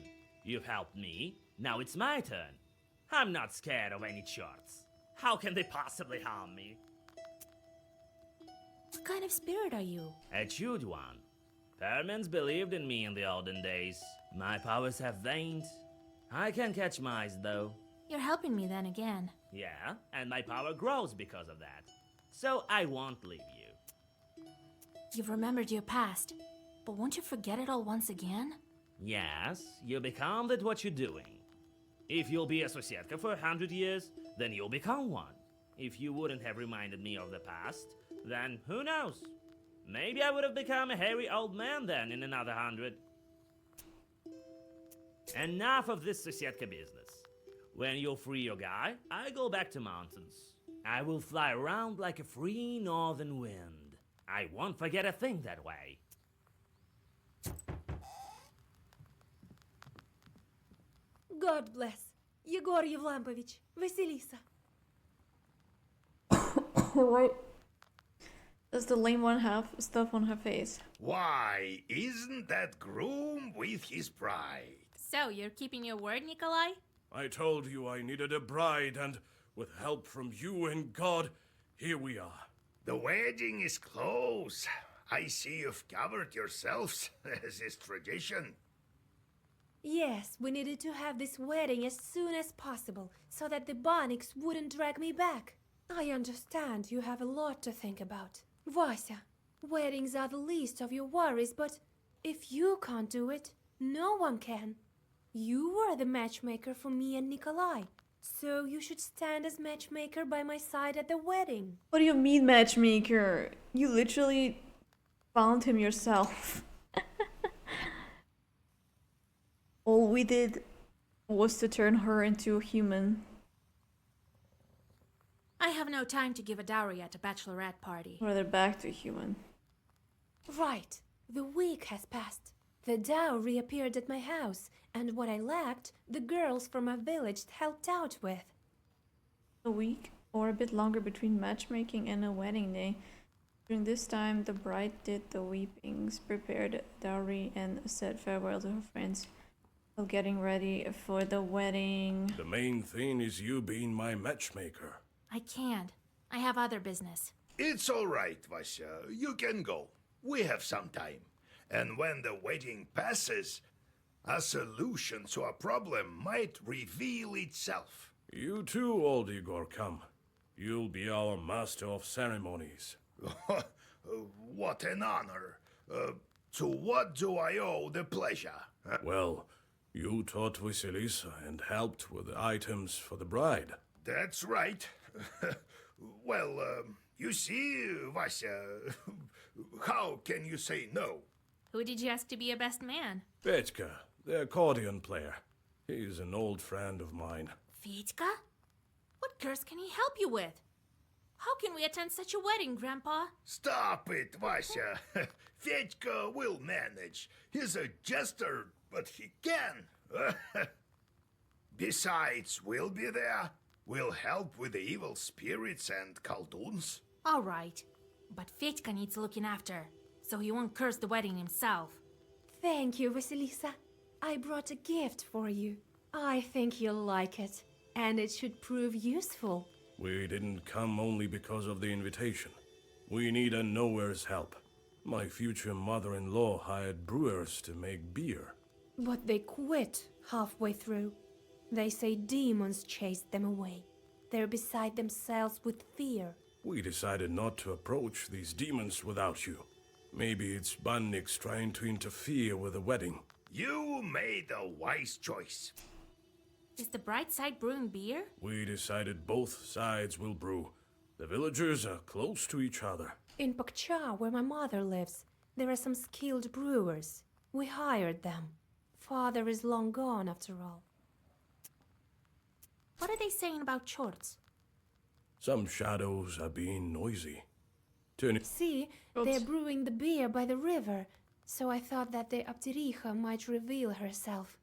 You've helped me, now it's my turn. I'm not scared of any charts. How can they possibly harm me? What kind of spirit are you? A chewed one. Permans believed in me in the olden days. My powers have waned. I can catch mice, though. You're helping me then again. Yeah, and my power grows because of that. So I won't leave you. You've remembered your past, but won't you forget it all once again? Yes, you become that what you're doing. If you'll be a Sosietka for 100 years, then you'll become one. If you wouldn't have reminded me of the past, then who knows? Maybe I would have become a hairy old man then in another 100. Enough of this Sosietka business. When you'll free your guy, I go back to mountains. I will fly around like a free northern wind. I won't forget a thing that way. God bless. Yegor Yevlampovich, Vasilisa. Why does the lame one have stuff on her face? Why, isn't that groom with his bride? So, you're keeping your word, Nikolai? I told you I needed a bride, and with help from you and God, here we are. The wedding is close. I see you've covered yourselves, as is tradition. Yes, we needed to have this wedding as soon as possible, so that the Bonics wouldn't drag me back. I understand you have a lot to think about. Vasya, weddings are the least of your worries, but if you can't do it, no one can. You were the matchmaker for me and Nikolai, so you should stand as matchmaker by my side at the wedding. What do you mean, matchmaker? You literally found him yourself. All we did was to turn her into a human. I have no time to give a dowry at a bachelorette party. Or they're back to human. Right. The week has passed. The dowry appeared at my house, and what I lacked, the girls from my village helped out with. A week or a bit longer between matchmaking and a wedding day. During this time, the bride did the weepings, prepared dowry, and said farewell to her friends while getting ready for the wedding. The main thing is you being my matchmaker. I can't. I have other business. It's all right, Vasya. You can go. We have some time. And when the wedding passes, a solution to a problem might reveal itself. You too, old Igor, come. You'll be our master of ceremonies. What an honor. To what do I owe the pleasure? Well, you taught Vasilisa and helped with the items for the bride. That's right. Well, you see, Vasya, how can you say no? Who did you ask to be your best man? Petьka, the accordion player. He's an old friend of mine. Fedьka? What curse can he help you with? How can we attend such a wedding, Grandpa? Stop it, Vasya. Fedьka will manage. He's a jester, but he can. Besides, we'll be there. We'll help with the evil spirits and Kalduns. All right, but Fedьka needs looking after, so he won't curse the wedding himself. Thank you, Vasilisa. I brought a gift for you. I think you'll like it, and it should prove useful. We didn't come only because of the invitation. We need a nowhere's help. My future mother-in-law hired brewers to make beer. But they quit halfway through. They say demons chased them away. They're beside themselves with fear. We decided not to approach these demons without you. Maybe it's Bannix trying to interfere with the wedding. You made a wise choice. Is the bright side brewing beer? We decided both sides will brew. The villagers are close to each other. In Pakcha, where my mother lives, there are some skilled brewers. We hired them. Father is long gone, after all. What are they saying about Chorts? Some shadows are being noisy. Turning. See, they're brewing the beer by the river, so I thought that the Abdiricha might reveal herself.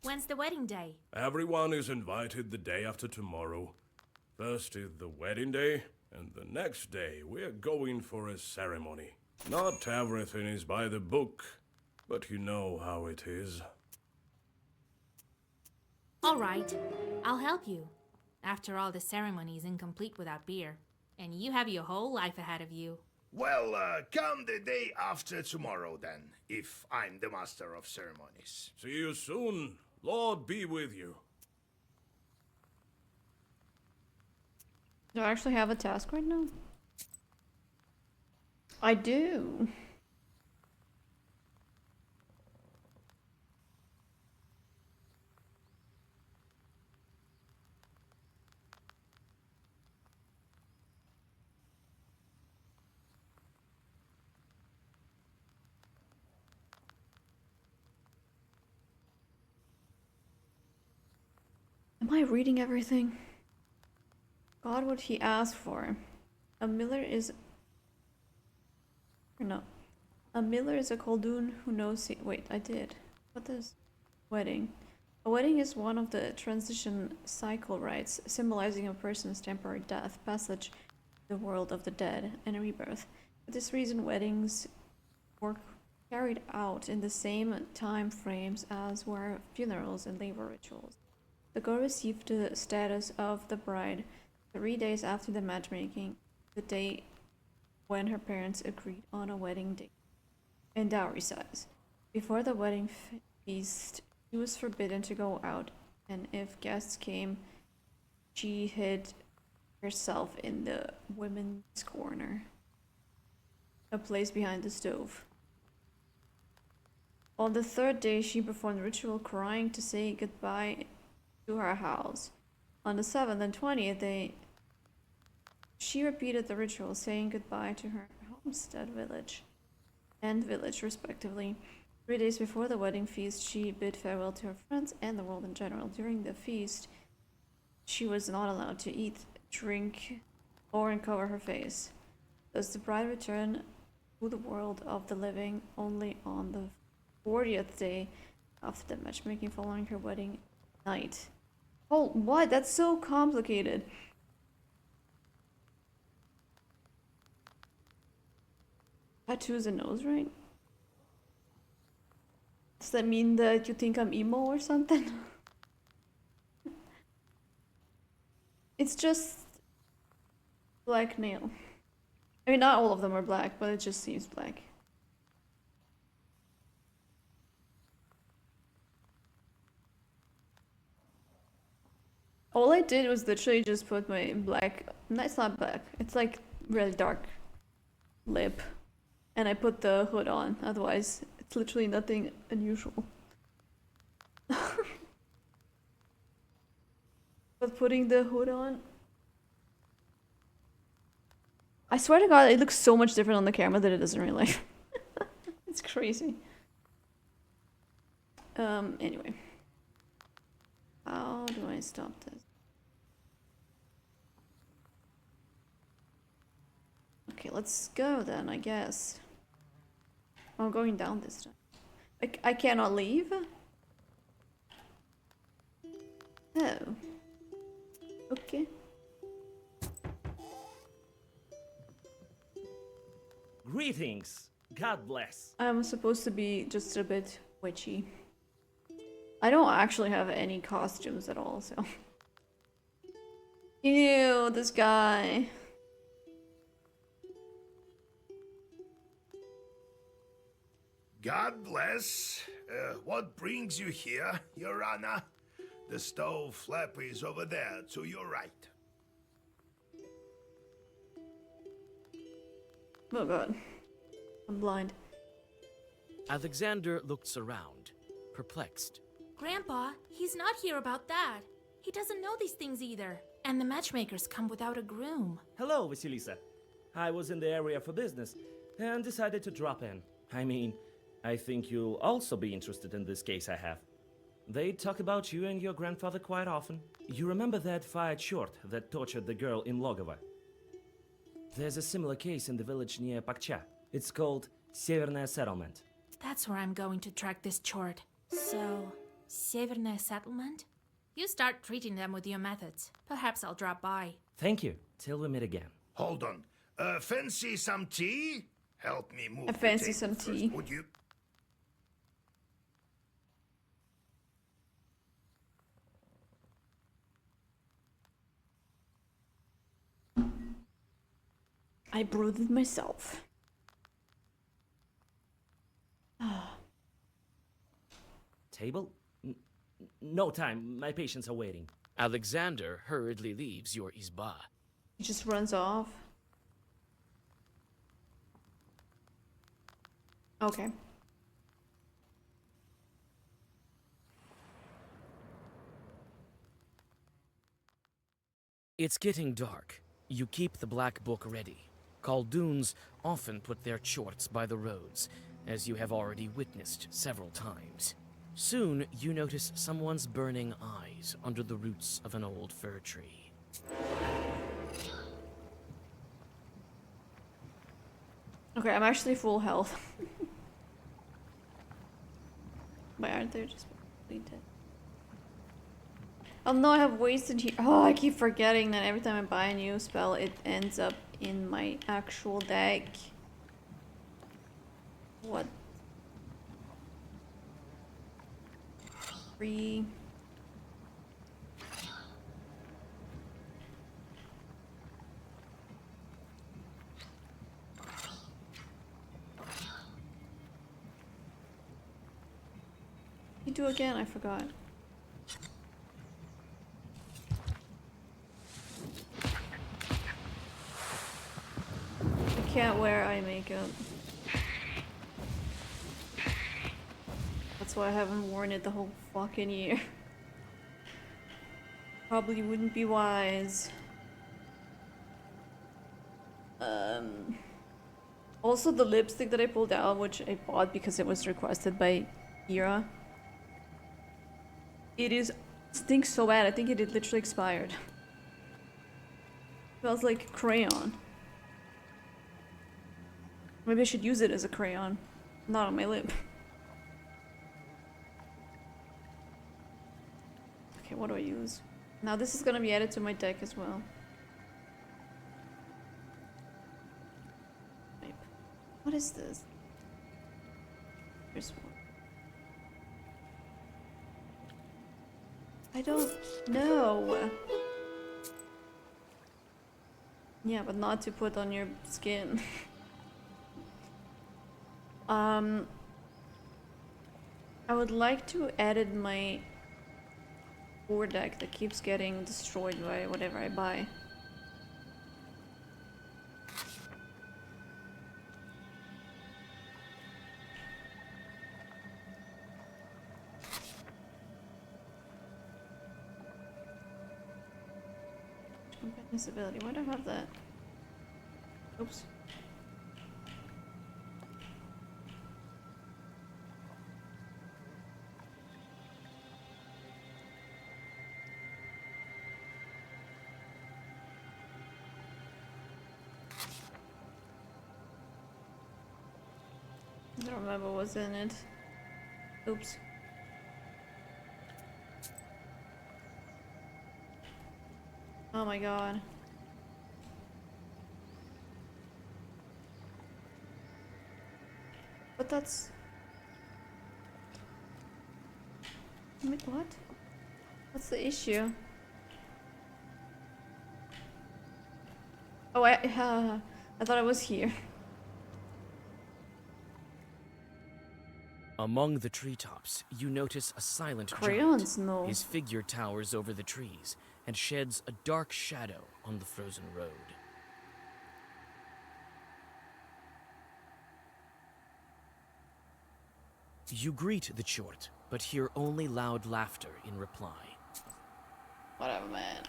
When's the wedding day? Everyone is invited the day after tomorrow. First is the wedding day, and the next day we're going for a ceremony. Not everything is by the book, but you know how it is. All right, I'll help you. After all, the ceremony is incomplete without beer, and you have your whole life ahead of you. Well, come the day after tomorrow then, if I'm the master of ceremonies. See you soon. Lord be with you. Do I actually have a task right now? I do. Am I reading everything? God, what he asked for. A miller is... Or no. A miller is a Khaldun who knows... Wait, I did. What is... Wedding. A wedding is one of the transition cycle rites, symbolizing a person's temporary death, passage to the world of the dead, and rebirth. For this reason, weddings were carried out in the same time frames as were funerals and labor rituals. The girl received the status of the bride 3 days after the matchmaking, the day when her parents agreed on a wedding date and dowry size. Before the wedding feast, she was forbidden to go out, and if guests came, she hid herself in the women's corner, a place behind the stove. On the third day, she performed the ritual, crying to say goodbye to her house. On the 7th and 20th day, she repeated the ritual, saying goodbye to her homestead village and village, respectively. 3 days before the wedding feast, she bid farewell to her friends and the world in general. During the feast, she was not allowed to eat, drink, or uncover her face. Thus, the bride returned to the world of the living only on the 40th day after the matchmaking, following her wedding night. Oh, what? That's so complicated. Tattoos and nose ring? Does that mean that you think I'm emo or something? It's just black nail. I mean, not all of them are black, but it just seems black. All I did was literally just put my black, no, it's not black, it's like really dark lip, and I put the hood on, otherwise it's literally nothing unusual. But putting the hood on, I swear to God, it looks so much different on the camera than it does in real life. It's crazy. Anyway. How do I stop this? Okay, let's go then, I guess. I'm going down this time. I cannot leave? Oh. Okay. Greetings. God bless. I'm supposed to be just a bit witchy. I don't actually have any costumes at all, so... Ew, this guy. God bless. What brings you here, Your Honor? The stove flap is over there to your right. Oh god. I'm blind. Alexander looks around, perplexed. Grandpa, he's not here about that. He doesn't know these things either. And the matchmakers come without a groom. Hello, Vasilisa. I was in the area for business and decided to drop in. I mean, I think you'll also be interested in this case I have. They talk about you and your grandfather quite often. You remember that fired short that tortured the girl in Logovo? There's a similar case in the village near Pakcha. It's called Severnaya Settlement. That's where I'm going to track this chort. So, Severnaya Settlement? You start treating them with your methods. Perhaps I'll drop by. Thank you. Till we meet again. Hold on. Fancy some tea? Help me move. I the fancy table some first, tea. would you? I brewed it myself. Table? No time. My patients are waiting. Alexander hurriedly leaves your izba. He just runs off. Okay. It's getting dark. You keep the black book ready. Khaldoons often put their chorts by the roads, as you have already witnessed several times. Soon, you notice someone's burning eyes under the roots of an old fir tree. Okay, I'm actually full health. Why aren't there just dead? Oh no, I have wasted here. Oh, I keep forgetting that every time I buy a new spell, it ends up in my actual deck. What? 3. You do again, I forgot. I can't wear eye makeup. That's why I haven't worn it the whole fucking year. Probably wouldn't be wise. Also the lipstick that I pulled out, which I bought because it was requested by Ira. It stinks so bad, I think it had literally expired. Smells like crayon. Maybe I should use it as a crayon, not on my lip. Okay, what do I use? Now this is gonna be added to my deck as well. Wait, what is this? Here's one. I don't know. Yeah, but not to put on your skin. I would like to edit my board deck that keeps getting destroyed by whatever I buy. Competence ability, why do I have that? Oops. I don't remember what's in it. Oops. Oh my god. But that's... Wait, what? What's the issue? Oh, I thought I was here. Among the treetops, you notice a silent Crayons? giant. No. His figure towers over the trees and sheds a dark shadow on the frozen road. You greet the Chort, but hear only loud laughter in reply. Whatever, man.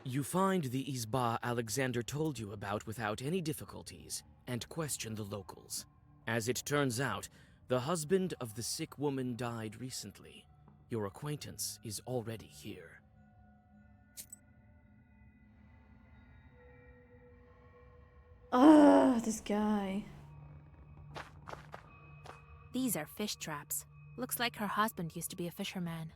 You find the Izba Alexander told you about without any difficulties and question the locals. As it turns out, the husband of the sick woman died recently. Your acquaintance is already here. Ah, this guy. These are fish traps. Looks like her husband used to be a fisherman.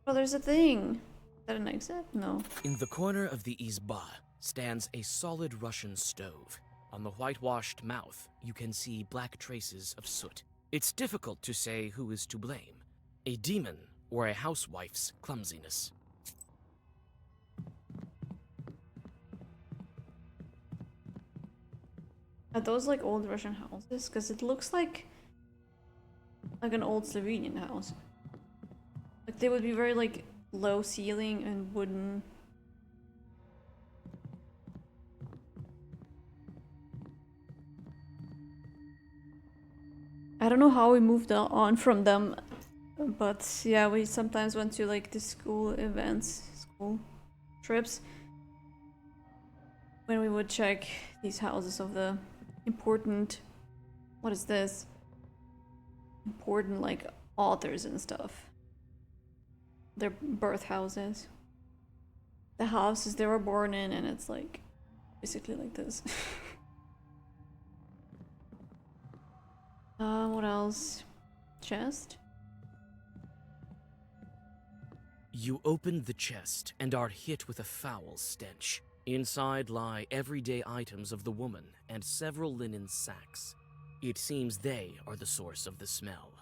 Oh, there's a thing. Is that an exit? No. In the corner of the Izba stands a solid Russian stove. On the whitewashed mouth, you can see black traces of soot. It's difficult to say who is to blame, a demon or a housewife's clumsiness. Are those like old Russian houses? Because it looks like an old Slovenian house. Like they would be very like low ceiling and wooden. I don't know how we moved on from them, but yeah, we sometimes went to like the school events, school trips, when we would check these houses of the important, what is this? Important like authors and stuff. Their birth houses. The houses they were born in, and it's like basically like this. What else? Chest? You open the chest and are hit with a foul stench. Inside lie everyday items of the woman and several linen sacks. It seems they are the source of the smell.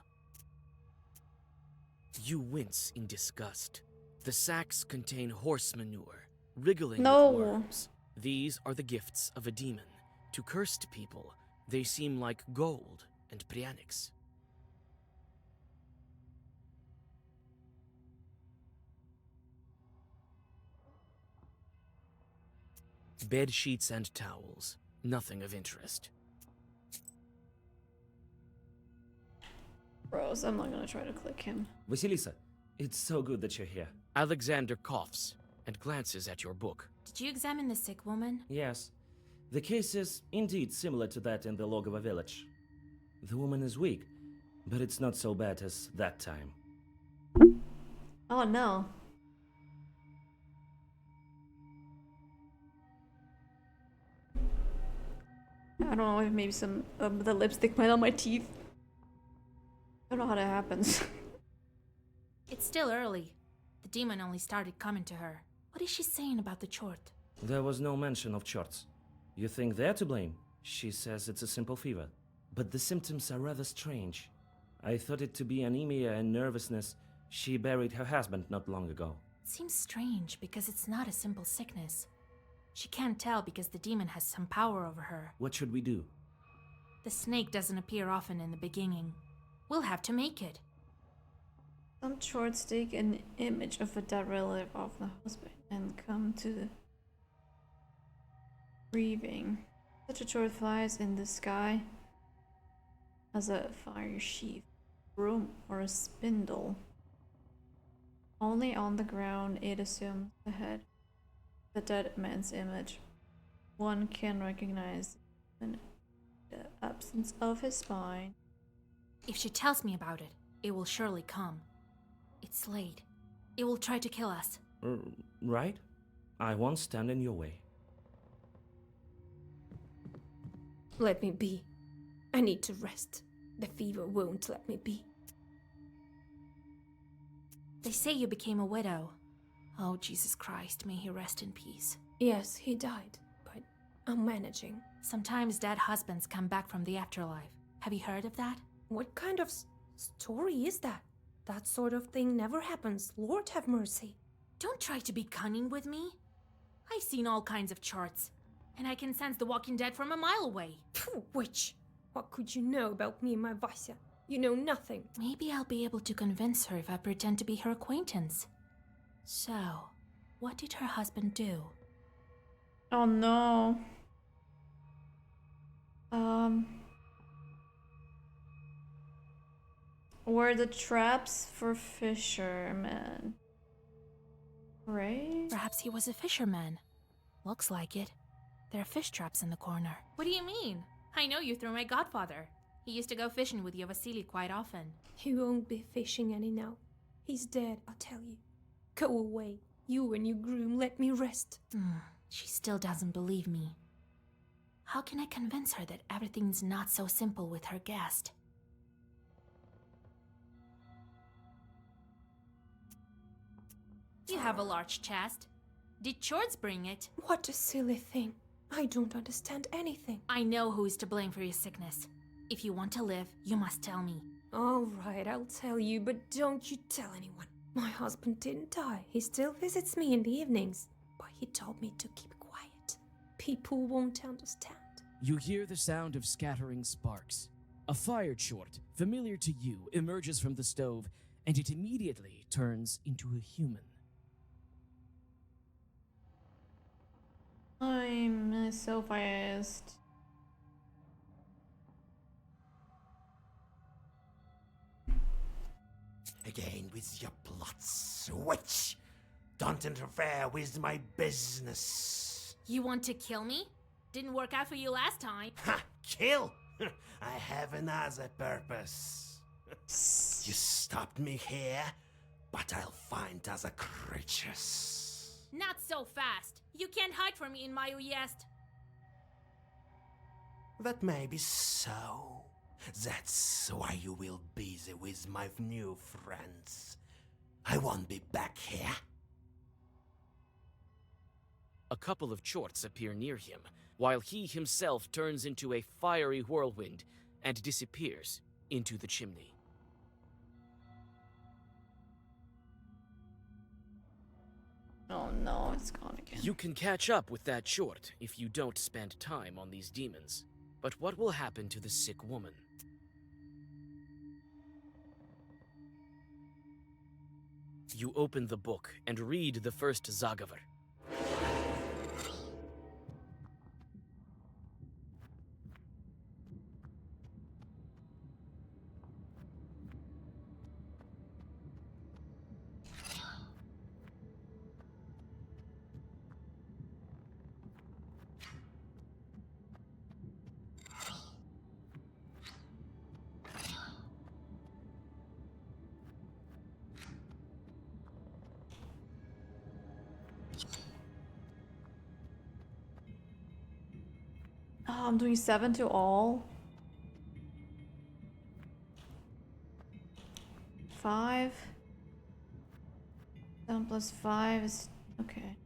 You wince in disgust. The sacks contain horse manure, wriggling No. with worms. These are the gifts of a demon. To cursed people, they seem like gold and prianics. Bed sheets and towels, nothing of interest. Bros, I'm not gonna try to click him. Vasilisa, it's so good that you're here. Alexander coughs and glances at your book. Did you examine the sick woman? Yes. The case is indeed similar to that in the Logova village. The woman is weak, but it's not so bad as that time. Oh no. I don't know if maybe some of the lipstick might on my teeth. I don't know how that happens. It's still early. The demon only started coming to her. What is she saying about the Chort? There was no mention of Chorts. You think they're to blame? She says it's a simple fever. But the symptoms are rather strange. I thought it to be anemia and nervousness. She buried her husband not long ago. It seems strange because it's not a simple sickness. She can't tell because the demon has some power over her. What should we do? The snake doesn't appear often in the beginning. We'll have to make it. Some shorts take an image of a dead relative of the husband and come to the grieving. Such a short flies in the sky as a fire sheath, broom, or a spindle. Only on the ground it assumes the head, the dead man's image. One can recognize in the absence of his spine. If she tells me about it, it will surely come. It's late. It will try to kill us. Right? I won't stand in your way. Let me be. I need to rest. The fever won't let me be. They say you became a widow. Oh, Jesus Christ, may he rest in peace. Yes, he died, but I'm managing. Sometimes dead husbands come back from the afterlife. Have you heard of that? What kind of story is that? That sort of thing never happens. Lord have mercy. Don't try to be cunning with me. I've seen all kinds of charts, and I can sense the Walking Dead from a mile away. Phew, witch! What could you know about me and my Vasia? You know nothing. Maybe I'll be able to convince her if I pretend to be her acquaintance. So, what did her husband do? Oh no. Were the traps for fishermen? Right? Perhaps he was a fisherman. Looks like it. There are fish traps in the corner. What do you mean? I know you through my godfather. He used to go fishing with Vasily quite often. He won't be fishing any now. He's dead, I tell you. Go away. You and your groom, let me rest. She still doesn't believe me. How can I convince her that everything's not so simple with her guest? You have a large chest. Did Chords bring it? What a silly thing. I don't understand anything. I know who is to blame for your sickness. If you want to live, you must tell me. All right, I'll tell you, but don't you tell anyone. My husband didn't die. He still visits me in the evenings. But he told me to keep quiet. People won't understand. You hear the sound of scattering sparks. A fire chort, familiar to you, emerges from the stove, and it immediately turns into a human. I'm so biased. Again with your plots, witch! Don't interfere with my business. You want to kill me? Didn't work out for you last time. Ha! Kill? I have another purpose. You stopped me here, but I'll find other creatures. Not so fast. You can't hide from me in my Uyest. That may be so. That's why you will be busy with my new friends. I won't be back here. A couple of chorts appear near him, while he himself turns into a fiery whirlwind and disappears into the chimney. Oh no, it's gone again. You can catch up with that chort if you don't spend time on these demons. But what will happen to the sick woman? You open the book and read the first Zagavar. Oh, I'm doing 7 to all. 5. 7 plus 5 is okay.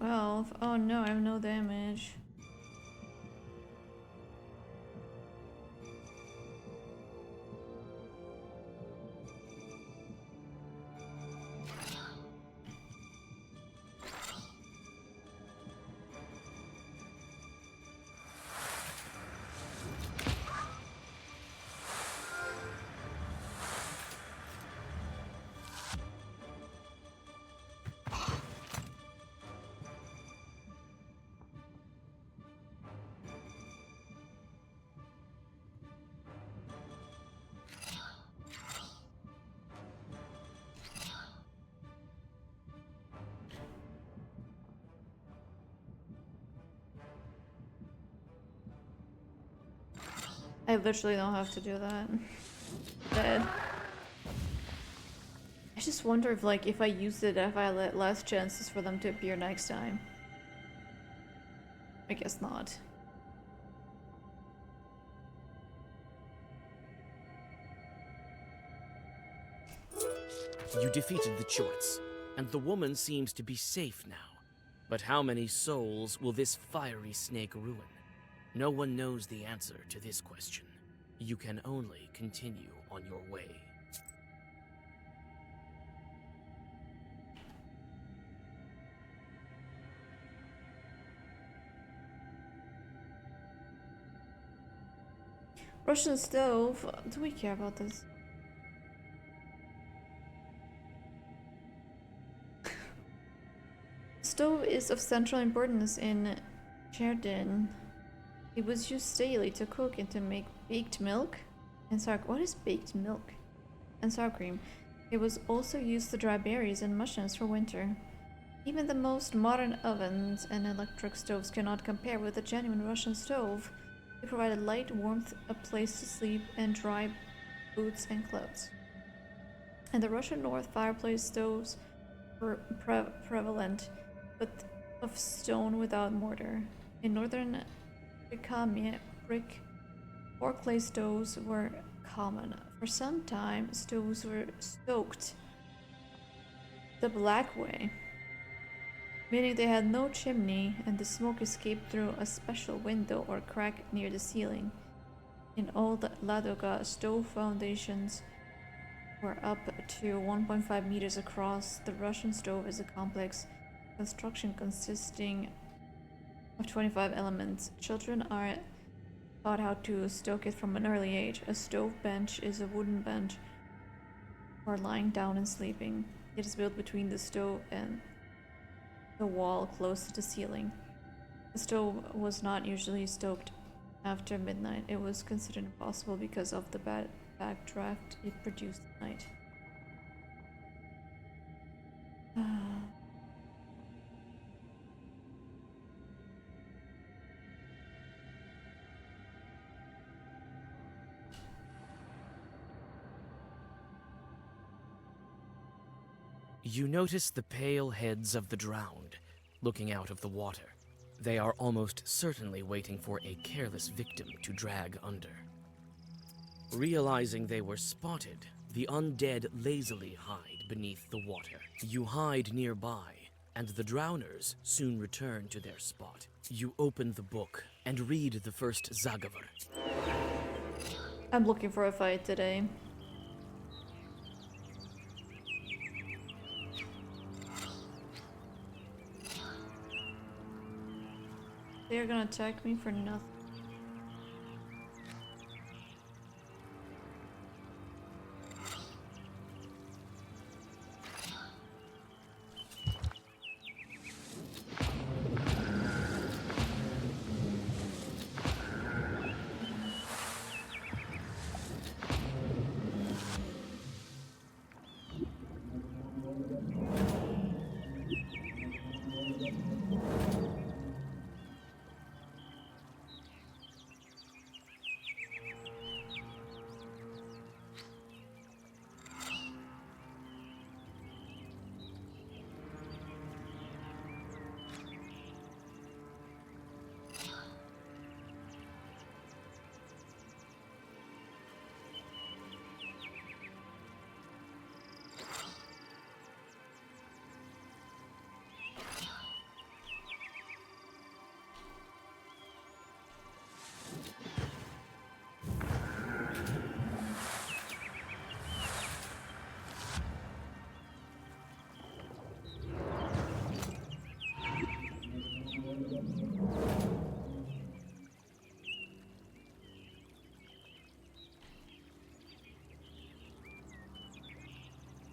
Well, oh no, I have no damage. I literally don't have to do that. Dead. I just wonder if, like, if I use it, if I let less chances for them to appear next time. I guess not. You defeated the Chorts, and the woman seems to be safe now. But how many souls will this fiery snake ruin? No one knows the answer to this question. You can only continue on your way. Russian stove. Do we care about this? Stove is of central importance in Cherdyn. It was used daily to cook and to make baked milk and sour. What is baked milk? And sour cream. It was also used to dry berries and mushrooms for winter. Even the most modern ovens and electric stoves cannot compare with a genuine Russian stove. They provided light, warmth, a place to sleep, and dry boots and clothes. In the Russian North, fireplace stoves were prevalent, but of stone without mortar. In northern Prikamię, brick or clay stoves were common. For some time, stoves were stoked the black way, meaning they had no chimney and the smoke escaped through a special window or crack near the ceiling. In old Ladoga, stove foundations were up to 1.5 meters across. The Russian stove is a complex construction consisting of 25 elements. Children are taught how to stoke it from an early age. A stove bench is a wooden bench for lying down and sleeping. It is built between the stove and the wall close to the ceiling. The stove was not usually stoked after midnight. It was considered impossible because of the bad backdraft it produced at night. You notice the pale heads of the drowned, looking out of the water. They are almost certainly waiting for a careless victim to drag under. Realizing they were spotted, the undead lazily hide beneath the water. You hide nearby, and the drowners soon return to their spot. You open the book and read the first Zagavar. I'm looking for a fight today. They're gonna attack me for nothing.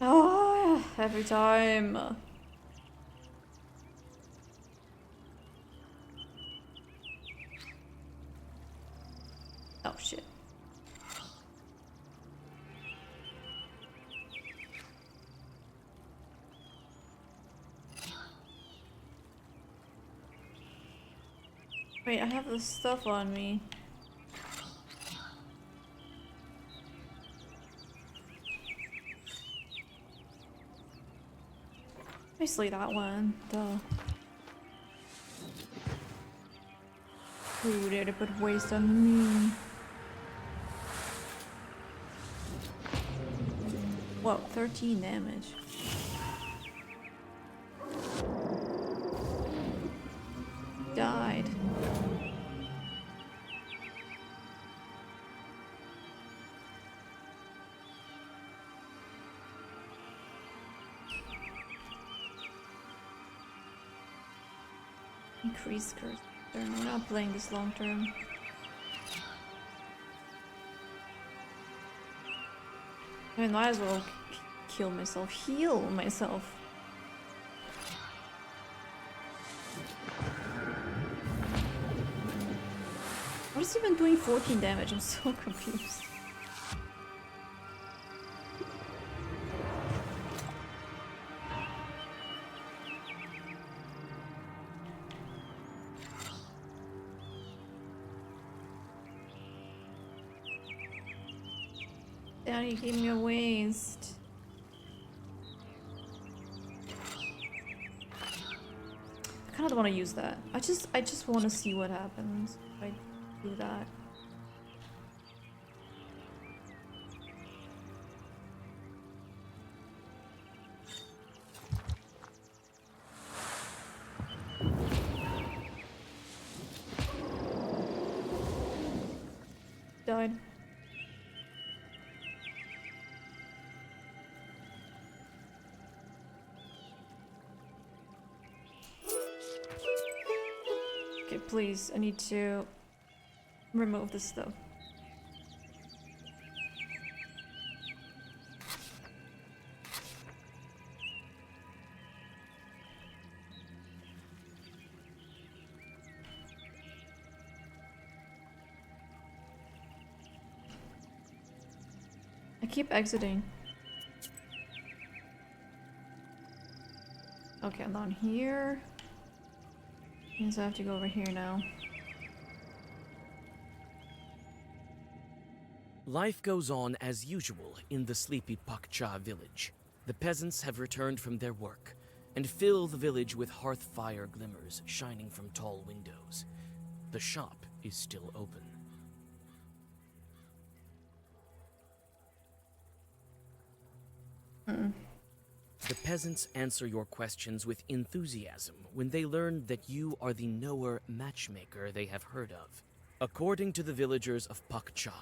Oh, every time. Oh shit. Wait, I have this stuff on me. Obviously that one. Duh. Ooh, did it put waste on me? Whoa, 13 damage. Died. Increase curse. We're not playing this long term. I mean, might as well kill myself. Heal myself. What is even doing 14 damage? I'm so confused. Daddy gave me a waste. I kind of don't want to use that. I just want to see what happens if I do that. Died. Okay, please, I need to remove this stuff. I keep exiting. Okay, I'm down here. Means I have to go over here now. Life goes on as usual in the sleepy Pakcha village. The peasants have returned from their work and fill the village with hearth fire glimmers shining from tall windows. The shop is still open. The peasants answer your questions with enthusiasm when they learn that you are the knower matchmaker they have heard of. According to the villagers of Pakcha,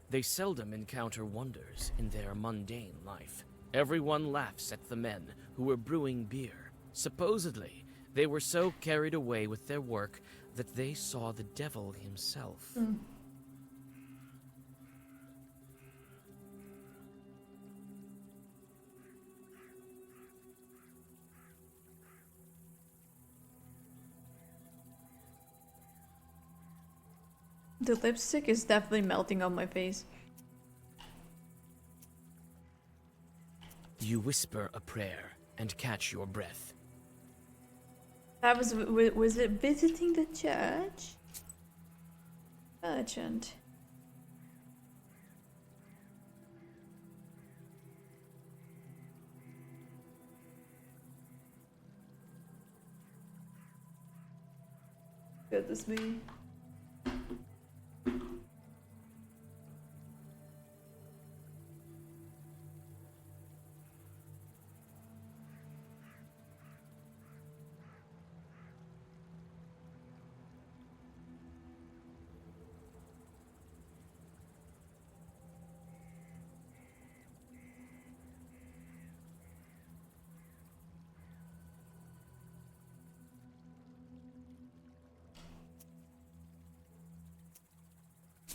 they seldom encounter wonders in their mundane life. Everyone laughs at the men who were brewing beer. Supposedly, they were so carried away with their work that they saw the devil himself. The lipstick is definitely melting on my face. You whisper a prayer and catch your breath. That was it visiting the church? Merchant. Goodness me.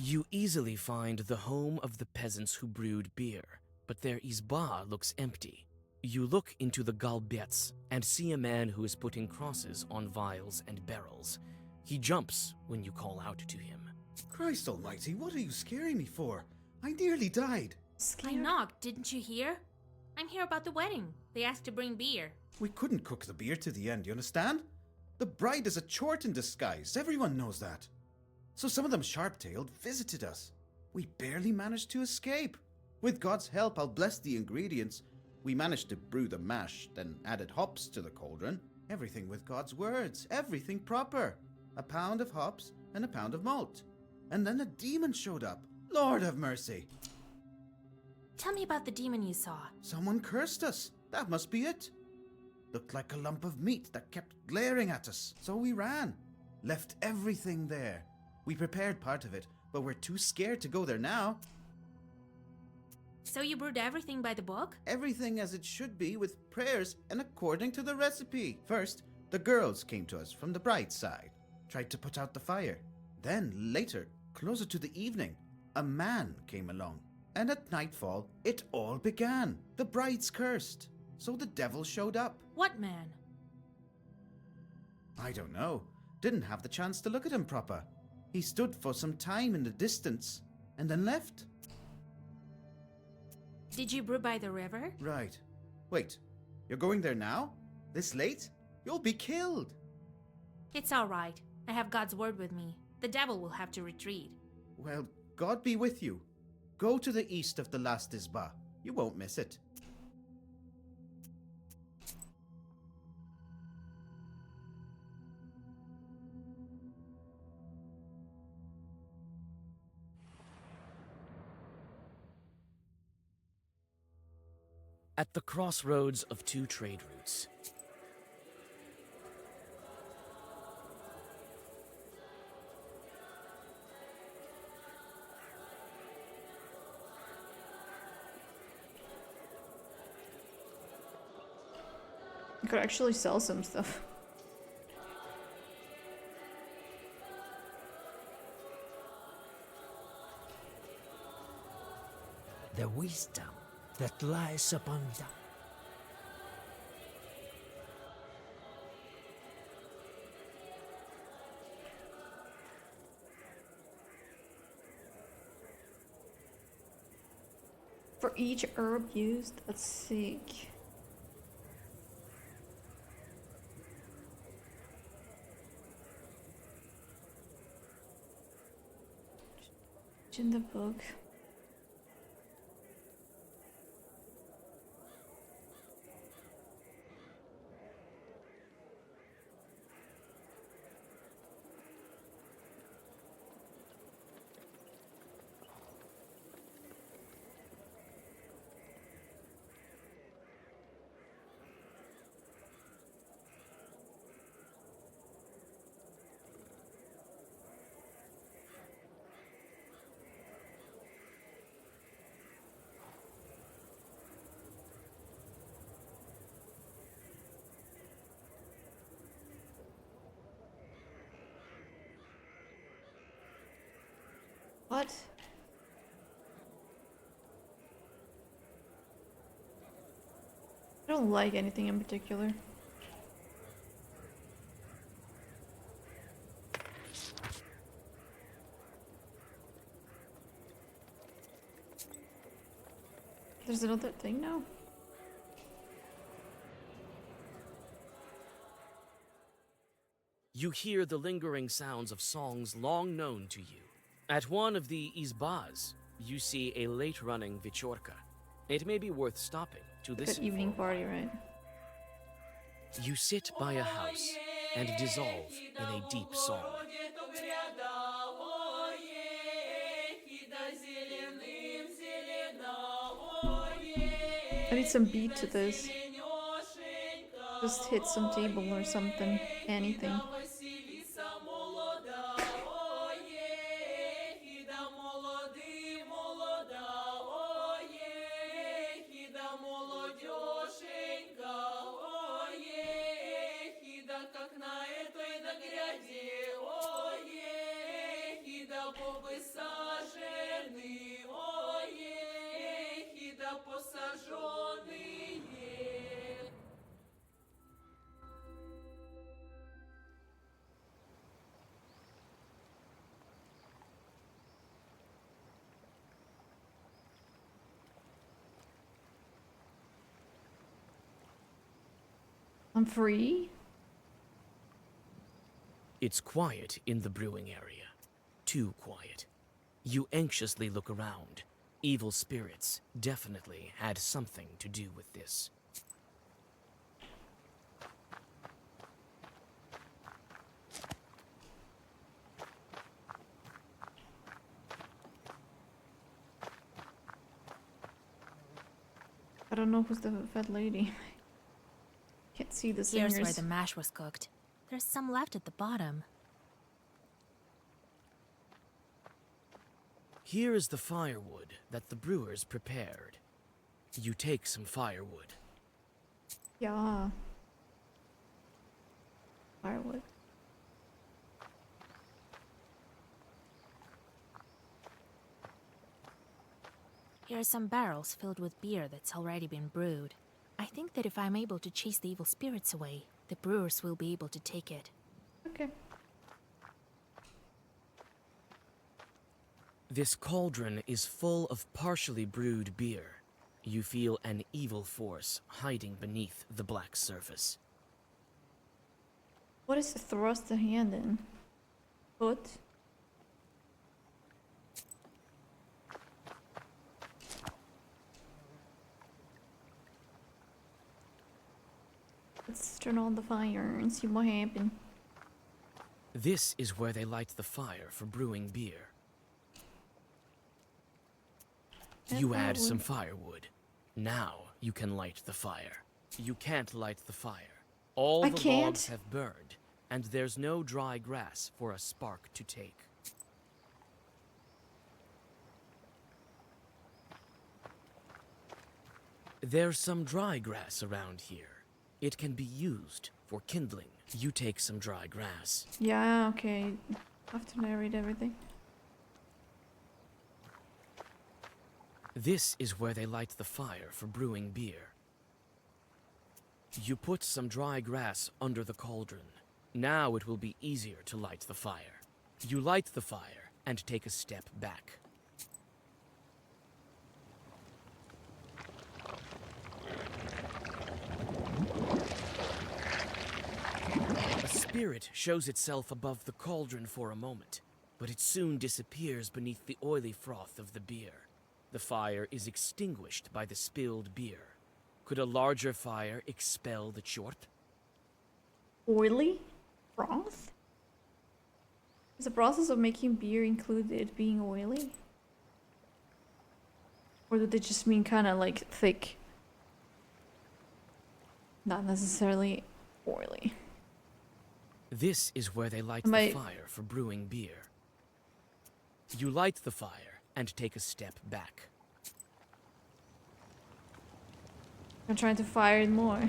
You easily find the home of the peasants who brewed beer, but their izba looks empty. You look into the galbets and see a man who is putting crosses on vials and barrels. He jumps when you call out to him. Christ almighty, what are you scaring me for? I nearly died. I knocked, didn't you hear? I'm here about the wedding. They asked to bring beer. We couldn't cook the beer to the end, you understand? The bride is a chort in disguise, everyone knows that. So some of them sharp-tailed visited us. We barely managed to escape. With God's help, I'll bless the ingredients. We managed to brew the mash, then added hops to the cauldron. Everything with God's words, everything proper. A pound of hops and a pound of malt. And then a demon showed up. Lord have mercy. Tell me about the demon you saw. Someone cursed us. That must be it. Looked like a lump of meat that kept glaring at us. So we ran. Left everything there. We prepared part of it, but we're too scared to go there now. So you brewed everything by the book? Everything as it should be, with prayers and according to the recipe. First, the girls came to us from the bride's side. Tried to put out the fire. Then, later, closer to the evening, a man came along. And at nightfall, it all began. The bride's cursed. So the devil showed up. What man? I don't know. Didn't have the chance to look at him proper. He stood for some time in the distance, and then left. Did you brew by the river? Right. Wait, you're going there now? This late? You'll be killed. It's all right. I have God's word with me. The devil will have to retreat. Well, God be with you. Go to the east of the last Isba. You won't miss it. At the crossroads of two trade routes, You could actually sell some stuff. The wisdom that lies upon them. For each herb used, let's seek. It's in the book. What? I don't like anything in particular. There's another thing now? you hear the lingering sounds of songs long known to you. At one of the izbas, you see a late-running Vichorka. It may be worth stopping to listen Good evening for a party, while. right? You sit by a house and dissolve in a deep song. I need some beat to this. Just hit some table or something. Anything. I'm free? It's quiet in the brewing area. Too quiet. You anxiously look around. Evil spirits definitely had something to do with this. I don't know who's the fat lady. Can't see the singers. Here's where the mash was cooked. There's some left at the bottom. Here is the firewood that the brewers prepared. You take some firewood. Yeah. Firewood. Here are some barrels filled with beer that's already been brewed. I think that if I'm able to chase the evil spirits away, the brewers will be able to take it. Okay. This cauldron is full of partially brewed beer. You feel an evil force hiding beneath the black surface. What is thrust the hand in? Foot? Let's turn on the fire and see what happens. This is where they light the fire for brewing beer. You add some firewood. Now you can light the fire. You can't light the fire. All the logs have burned, and there's no dry grass for a spark to take. There's some dry grass around here. It can be used for kindling. You take some dry grass. Yeah, okay. I have to narrate everything. This is where they light the fire for brewing beer. You put some dry grass under the cauldron. Now it will be easier to light the fire. You light the fire and take a step back. A spirit shows itself above the cauldron for a moment, but it soon disappears beneath the oily froth of the beer. The fire is extinguished by the spilled beer. Could a larger fire expel the chort? Oily? Froth? Is the process of making beer include it being oily? Or do they just mean kind of like thick? Not necessarily oily. This is where they light the fire for brewing beer. You light the fire and take a step back. I'm trying to fire it more.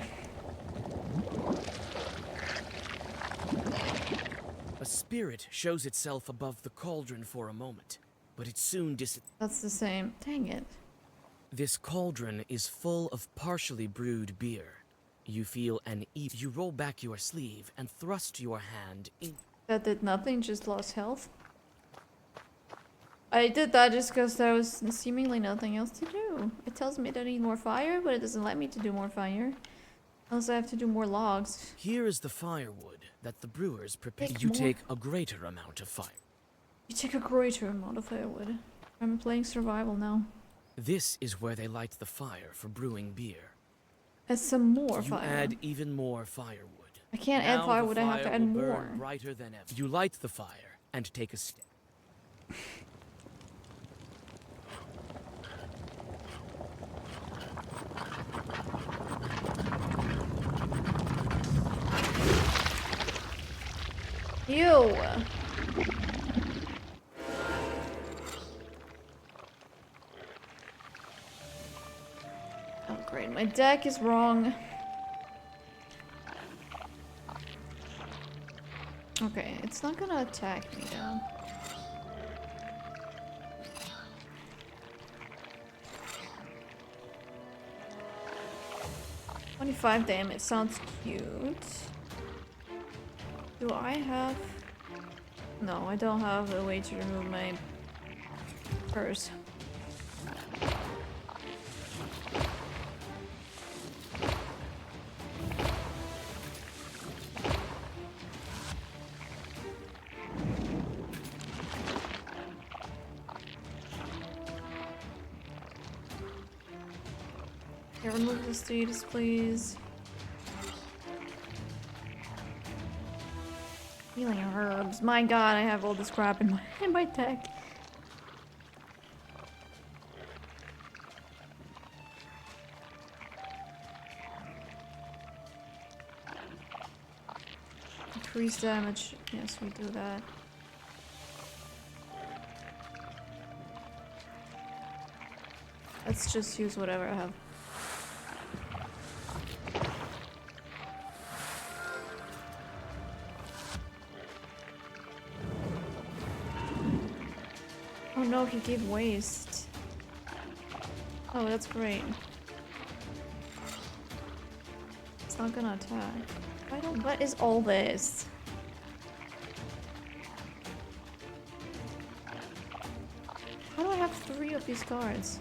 A spirit shows itself above the cauldron for a moment, but it soon That's the same. Dang it. This cauldron is full of partially brewed beer. You feel an You roll back your sleeve and thrust your hand in. That did nothing, just lost health. I did that just because there was seemingly nothing else to do. It tells me that I need more fire, but it doesn't let me to do more fire. Unless I have to do more logs. Here is the firewood that the brewers prepare. You take a greater amount of fire. You take a greater amount of firewood. I'm playing survival now. This is where they light the fire for brewing beer. Add some more You fire. add even more firewood. I can't add firewood, I have to add will burn more. Brighter than ever. You light the fire and take a step. Ew. Oh great, my deck is wrong. Okay, it's not gonna attack me now. $25 damage sounds cute. Do I have... No, I don't have a way to remove my purse. Yeah, remove the status, please. Healing herbs. My god, I have all this crap in my deck. Increase damage. Yes, we do that. Let's just use whatever I have. Oh no, he gave waste. Oh, that's great. It's not gonna attack. I don't. What is all this? How do I have 3 of these cards?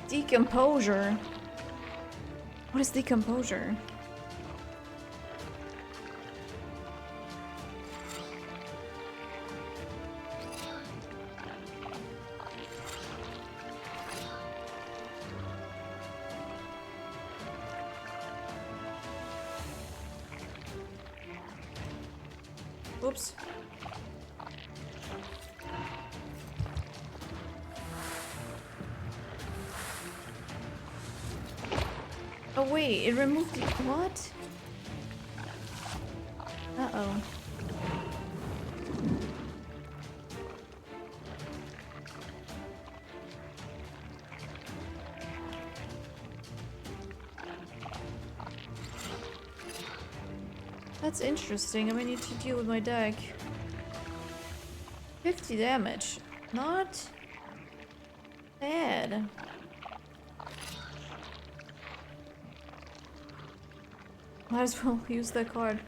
Decomposure? What is decomposure? Oops. Oh wait, it removed the— what? Uh-oh. That's interesting. I'm gonna need to deal with my deck. 50 damage. Not bad. Might as well use that card.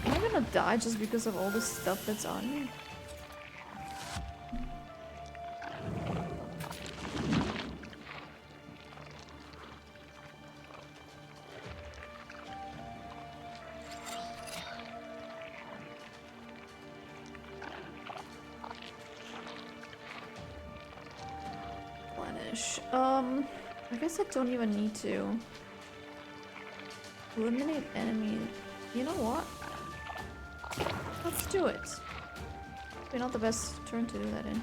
Am I gonna die just because of all the stuff that's on me? I guess I don't even need to eliminate enemy. You know what? Let's do it. Maybe not the best turn to do that in.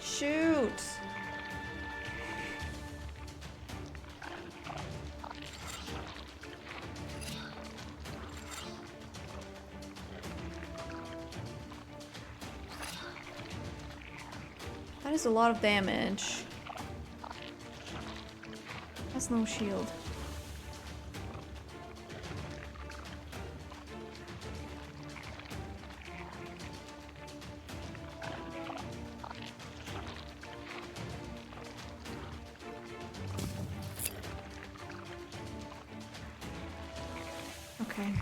Shoot! That is a lot of damage. That's no shield. Okay.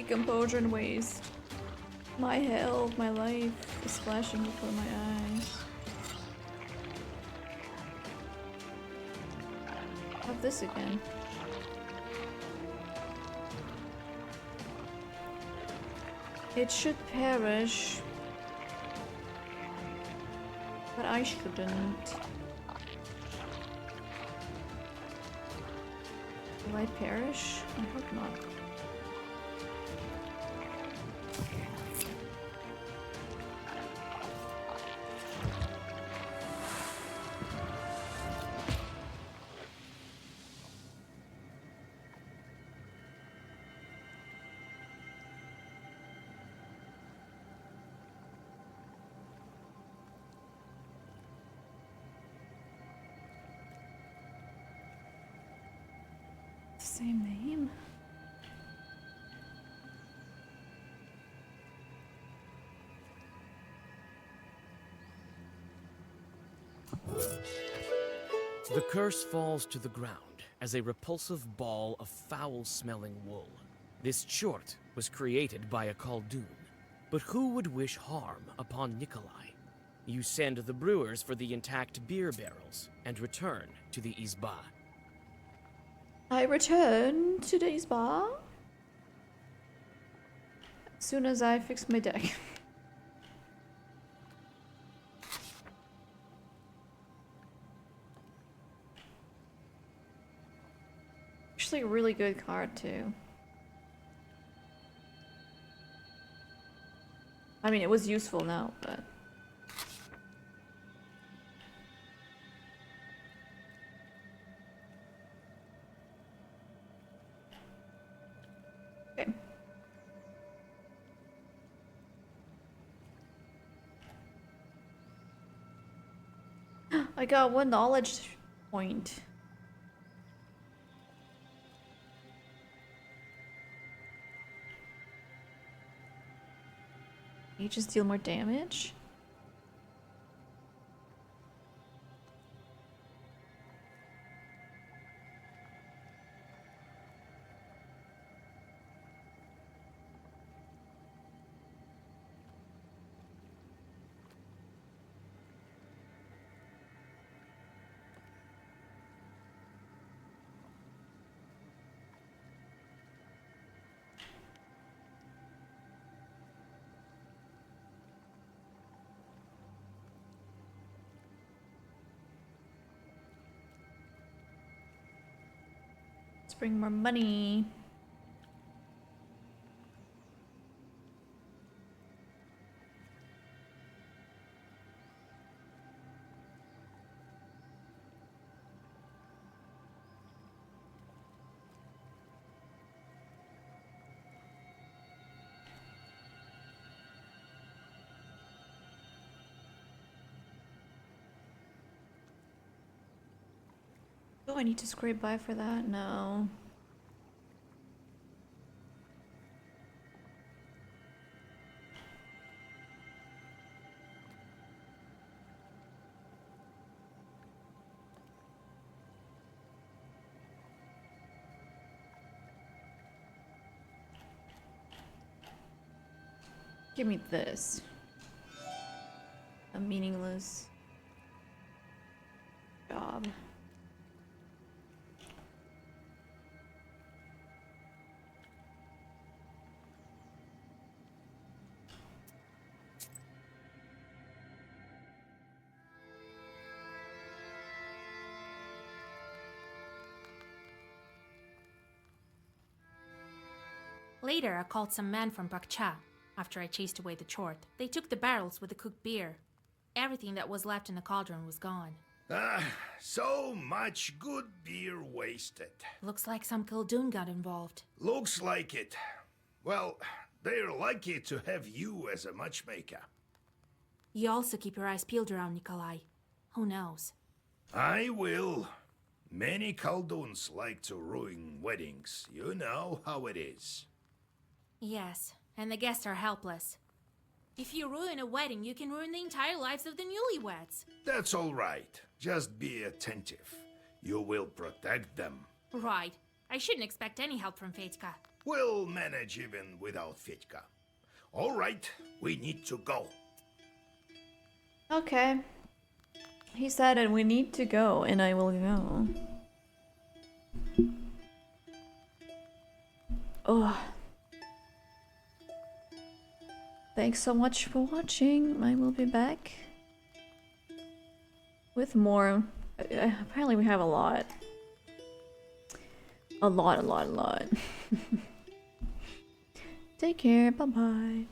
composure and waste. My health, my life is flashing before my eyes. Have this again. It should perish. But I shouldn't. Will I perish? I hope not. Same name. The curse falls to the ground as a repulsive ball of foul-smelling wool. This chort was created by a Khaldun, but who would wish harm upon Nikolai? You send the brewers for the intact beer barrels and return to the Izba. I return to the Izba as soon as I fix my deck. Actually, a really good card too. I mean, it was useful now, but. Okay. I got 1 knowledge point. You just deal more damage? Let's bring more money. Oh, I need to scrape by for that? No. Give me this. A meaningless job. Later, I called some men from Bakcha. After I chased away the chort, they took the barrels with the cooked beer. Everything that was left in the cauldron was gone. So much good beer wasted. Looks like some Khaldun got involved. Looks like it. Well, they're lucky to have you as a matchmaker. You also keep your eyes peeled around Nikolai. Who knows? I will. Many Khalduns like to ruin weddings. You know how it is. Yes, and the guests are helpless. If you ruin a wedding, you can ruin the entire lives of the newlyweds. That's all right. Just be attentive. You will protect them. Right. I shouldn't expect any help from Fetka. We'll manage even without Fetka. All right, we need to go. Okay. He said that we need to go, and I will go. Oh. Thanks so much for watching. I will be back with more. Apparently we have a lot. A lot. Take care. Bye-bye.